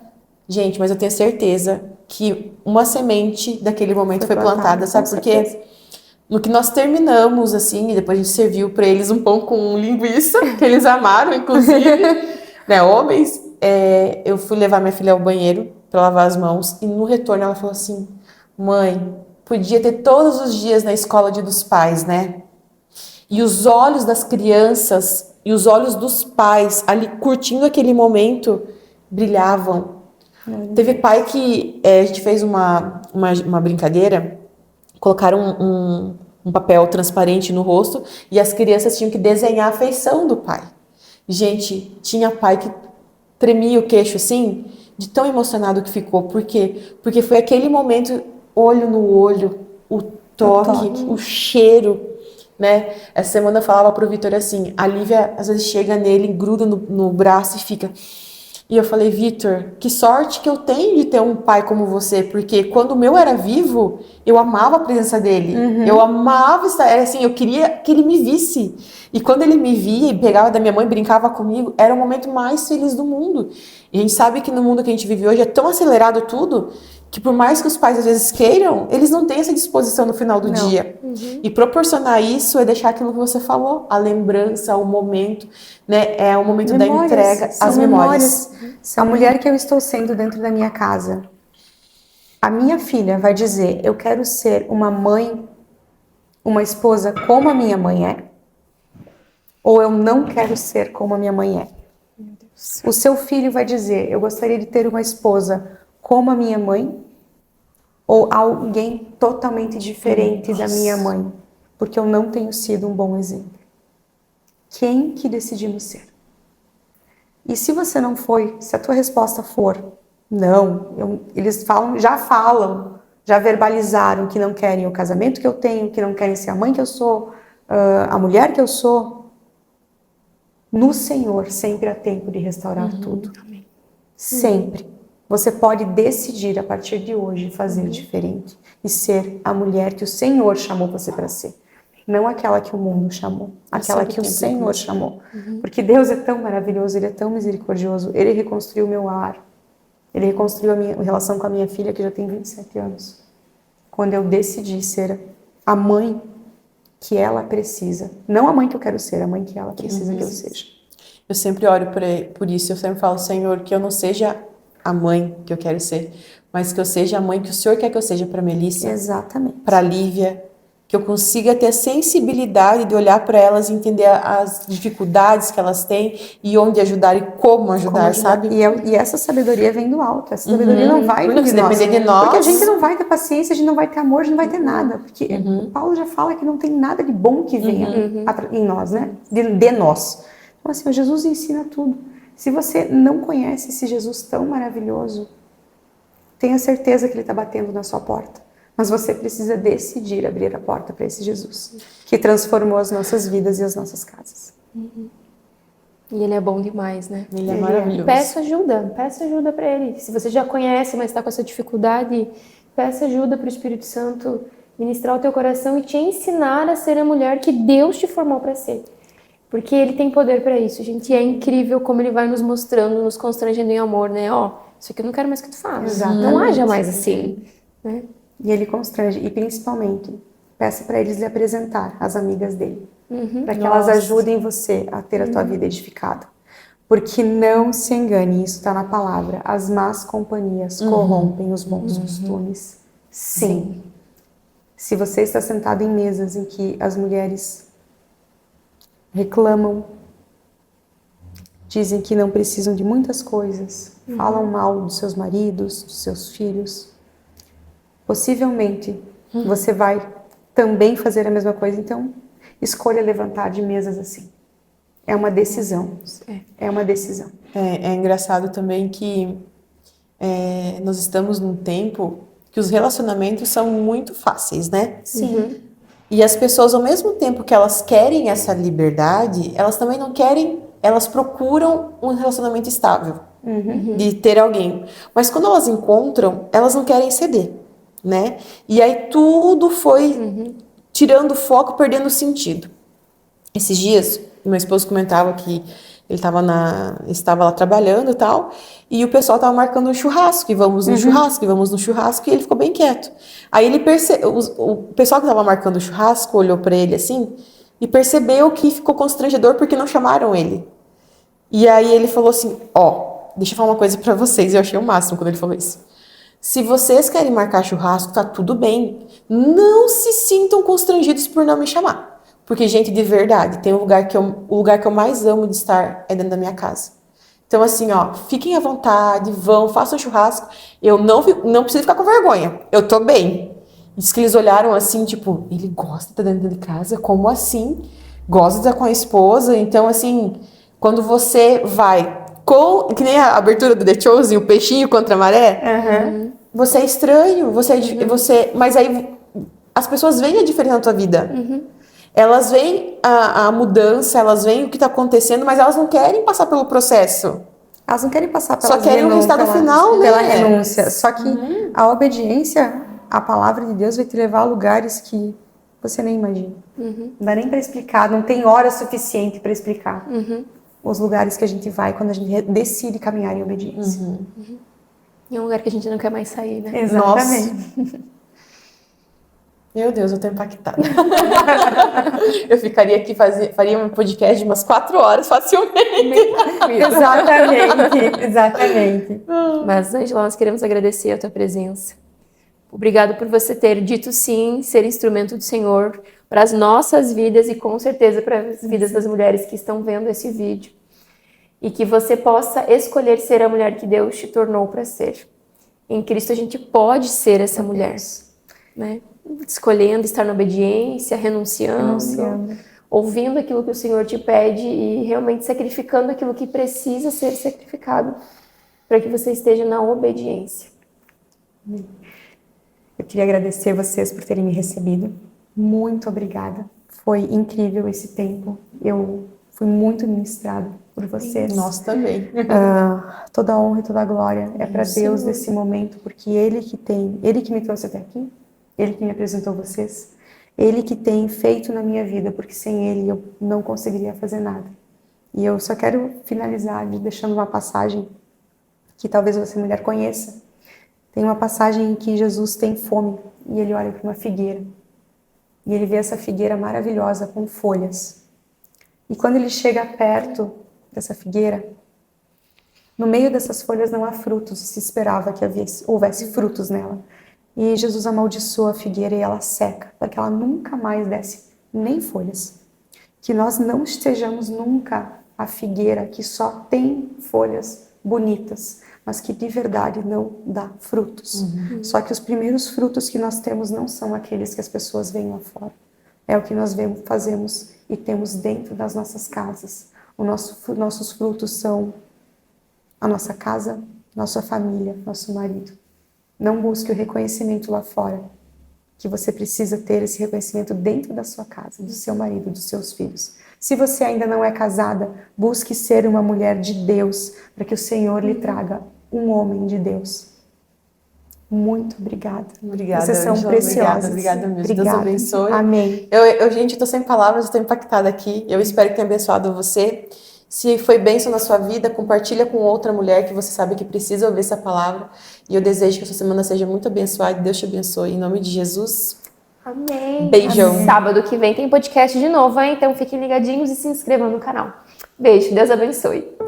Gente, mas eu tenho certeza que uma semente daquele momento foi plantada, sabe por quê? No que nós terminamos, assim, e depois a gente serviu para eles um pão com linguiça, que eles amaram, inclusive, né, homens. Eu fui levar minha filha ao banheiro para lavar as mãos, e no retorno ela falou assim, mãe, podia ter todos os dias na escola Dia dos Pais, né? E os olhos das crianças e os olhos dos pais ali curtindo aquele momento brilhavam. Teve pai que a gente fez uma brincadeira, colocaram um papel transparente no rosto e as crianças tinham que desenhar a feição do pai. Gente, tinha pai que tremia o queixo assim, de tão emocionado que ficou. Por quê? Porque foi aquele momento, olho no olho, o toque, o cheiro, né? Essa semana eu falava pro Vitor assim, a Lívia às vezes chega nele, gruda no braço e fica... E eu falei, Vitor, que sorte que eu tenho de ter um pai como você, porque quando o meu era vivo, eu amava a presença dele. Eu amava estar, era assim, eu queria que ele me visse. E quando ele me via e pegava da minha mãe e brincava comigo, era o momento mais feliz do mundo. E a gente sabe que no mundo que a gente vive hoje é tão acelerado tudo, que por mais que os pais às vezes queiram, eles não têm essa disposição no final do dia. E proporcionar isso é deixar aquilo que você falou, a lembrança, o momento, né? É o momento da entrega, as memórias. Se a mulher que eu estou sendo dentro da minha casa, a minha filha vai dizer, eu quero ser uma mãe, uma esposa como a minha mãe é, ou eu não quero ser como a minha mãe é. O seu filho vai dizer, eu gostaria de ter uma esposa como a minha mãe, ou alguém totalmente diferente da minha mãe, porque eu não tenho sido um bom exemplo. Quem que decidimos ser? E se você não foi, se a tua resposta for não, eles já verbalizaram que não querem o casamento que eu tenho, que não querem ser a mãe que eu sou, a mulher que eu sou. No Senhor sempre há tempo de restaurar tudo. Amém. Sempre. Você pode decidir a partir de hoje fazer diferente e ser a mulher que o Senhor chamou você para ser. Não aquela que o mundo chamou, aquela que o Senhor chamou. Porque Deus é tão maravilhoso, Ele é tão misericordioso, Ele reconstruiu o meu lar, Ele reconstruiu a relação com a minha filha que já tem 27 anos. Quando eu decidi ser a mãe que ela precisa, não a mãe que eu quero ser, a mãe que ela precisa que eu seja. Eu sempre oro por isso, eu sempre falo, Senhor, que eu não seja a mãe que eu quero ser, mas que eu seja a mãe que o Senhor quer que eu seja para Melissa, para Lívia, que eu consiga ter a sensibilidade de olhar para elas e entender as dificuldades que elas têm e onde ajudar e como ajudar, sabe? E essa sabedoria vem do alto, essa sabedoria não vai vir de nós. Depender de nós. Porque a gente não vai ter paciência, a gente não vai ter amor, a gente não vai ter nada. Porque Paulo já fala que não tem nada de bom que venha em nós, né? De nós. Então assim, Jesus ensina tudo. Se você não conhece esse Jesus tão maravilhoso, tenha certeza que Ele está batendo na sua porta. Mas você precisa decidir abrir a porta para esse Jesus, que transformou as nossas vidas e as nossas casas. E Ele é bom demais, né? Ele é maravilhoso. Peça ajuda para Ele. Se você já conhece, mas está com essa dificuldade, peça ajuda para o Espírito Santo ministrar o teu coração e te ensinar a ser a mulher que Deus te formou para ser. Porque ele tem poder para isso, gente. E é incrível como ele vai nos mostrando, nos constrangendo em amor, né? Ó, isso aqui eu não quero mais que tu faça. Exatamente. Não haja mais assim, né? E ele constrange. E principalmente, peça para eles lhe apresentar as amigas dele. Para que elas ajudem você a ter a tua vida edificada. Porque não se engane, isso está na palavra. As más companhias corrompem os bons costumes. Sim. Se você está sentado em mesas em que as mulheres reclamam, dizem que não precisam de muitas coisas, falam mal dos seus maridos, dos seus filhos, possivelmente você vai também fazer a mesma coisa. Então, escolha levantar de mesas assim. É uma decisão. É uma decisão. É engraçado também que nós estamos num tempo que os relacionamentos são muito fáceis, né? Sim. E as pessoas, ao mesmo tempo que elas querem essa liberdade, elas também não querem, elas procuram um relacionamento estável, de ter alguém. Mas quando elas encontram, elas não querem ceder, né? E aí tudo foi tirando o foco, perdendo o sentido. Esses dias, meu esposo comentava que ele estava lá trabalhando e tal, e o pessoal estava marcando um churrasco, e vamos no churrasco, e vamos no churrasco, e ele ficou bem quieto. Aí ele o pessoal que estava marcando o churrasco olhou para ele assim, e percebeu que ficou constrangedor porque não chamaram ele. E aí ele falou assim, deixa eu falar uma coisa para vocês, eu achei o máximo quando ele falou isso. Se vocês querem marcar churrasco, tá tudo bem, não se sintam constrangidos por não me chamar. Porque, gente, de verdade, tem o lugar que eu mais amo de estar é dentro da minha casa. Então, assim, fiquem à vontade, vão, façam churrasco. Eu não preciso ficar com vergonha. Eu tô bem. Diz que eles olharam assim, tipo, ele gosta de estar dentro de casa? Como assim? Gosta de estar com a esposa? Então, assim, quando você vai que nem a abertura do The Chosen, o peixinho contra a maré, você é estranho, mas aí as pessoas veem a diferença na tua vida. Elas veem a mudança, elas veem o que está acontecendo, mas elas não querem passar pelo processo. Elas não querem passar pela Só querem o resultado final, né? Pela renúncia. Só que a obediência à palavra de Deus vai te levar a lugares que você nem imagina. Não dá nem para explicar, não tem hora suficiente para explicar os lugares que a gente vai quando a gente decide caminhar em obediência. E é um lugar que a gente não quer mais sair, né? Exatamente. Nossa. Meu Deus, eu tô impactada. Eu ficaria aqui, faria um podcast de umas 4 horas facilmente. Exatamente. Mas, Ângela, nós queremos agradecer a tua presença. Obrigado por você ter dito sim, ser instrumento do Senhor para as nossas vidas e com certeza para as vidas das mulheres que estão vendo esse vídeo. E que você possa escolher ser a mulher que Deus te tornou para ser. Em Cristo a gente pode ser essa mulher, né? Escolhendo estar na obediência, renunciando, ouvindo aquilo que o Senhor te pede e realmente sacrificando aquilo que precisa ser sacrificado para que você esteja na obediência. Eu queria agradecer vocês por terem me recebido. Muito obrigada. Foi incrível esse tempo. Eu fui muito ministrada por vocês. Nós também. Toda a honra e toda a glória é para Deus nesse momento, porque Ele que me trouxe até aqui. Ele que me apresentou vocês, Ele que tem feito na minha vida, porque sem Ele eu não conseguiria fazer nada. E eu só quero finalizar deixando uma passagem que talvez você, mulher, conheça. Tem uma passagem em que Jesus tem fome e ele olha para uma figueira. E ele vê essa figueira maravilhosa com folhas. E quando ele chega perto dessa figueira, no meio dessas folhas não há frutos, se esperava que houvesse frutos nela. E Jesus amaldiçoa a figueira e ela seca, para que ela nunca mais desse nem folhas. Que nós não estejamos nunca a figueira que só tem folhas bonitas, mas que de verdade não dá frutos. Só que os primeiros frutos que nós temos não são aqueles que as pessoas veem lá fora. É o que nós fazemos e temos dentro das nossas casas. Nossos frutos são a nossa casa, nossa família, nosso marido. Não busque o reconhecimento lá fora, que você precisa ter esse reconhecimento dentro da sua casa, do seu marido, dos seus filhos. Se você ainda não é casada, busque ser uma mulher de Deus, para que o Senhor lhe traga um homem de Deus. Muito obrigada. Obrigada, Vocês são Ângela. preciosos. Obrigada mesmo. Deus Obrigada. abençoe. Amém. Gente, eu tô sem palavras, eu tô impactada aqui. Eu espero que tenha abençoado você. Se foi bênção na sua vida, compartilha com outra mulher que você sabe que precisa ouvir essa palavra. E eu desejo que a sua semana seja muito abençoada. Deus te abençoe. Em nome de Jesus. Amém. Beijão. Sábado que vem tem podcast de novo, hein? Então fiquem ligadinhos e se inscrevam no canal. Beijo, Deus abençoe.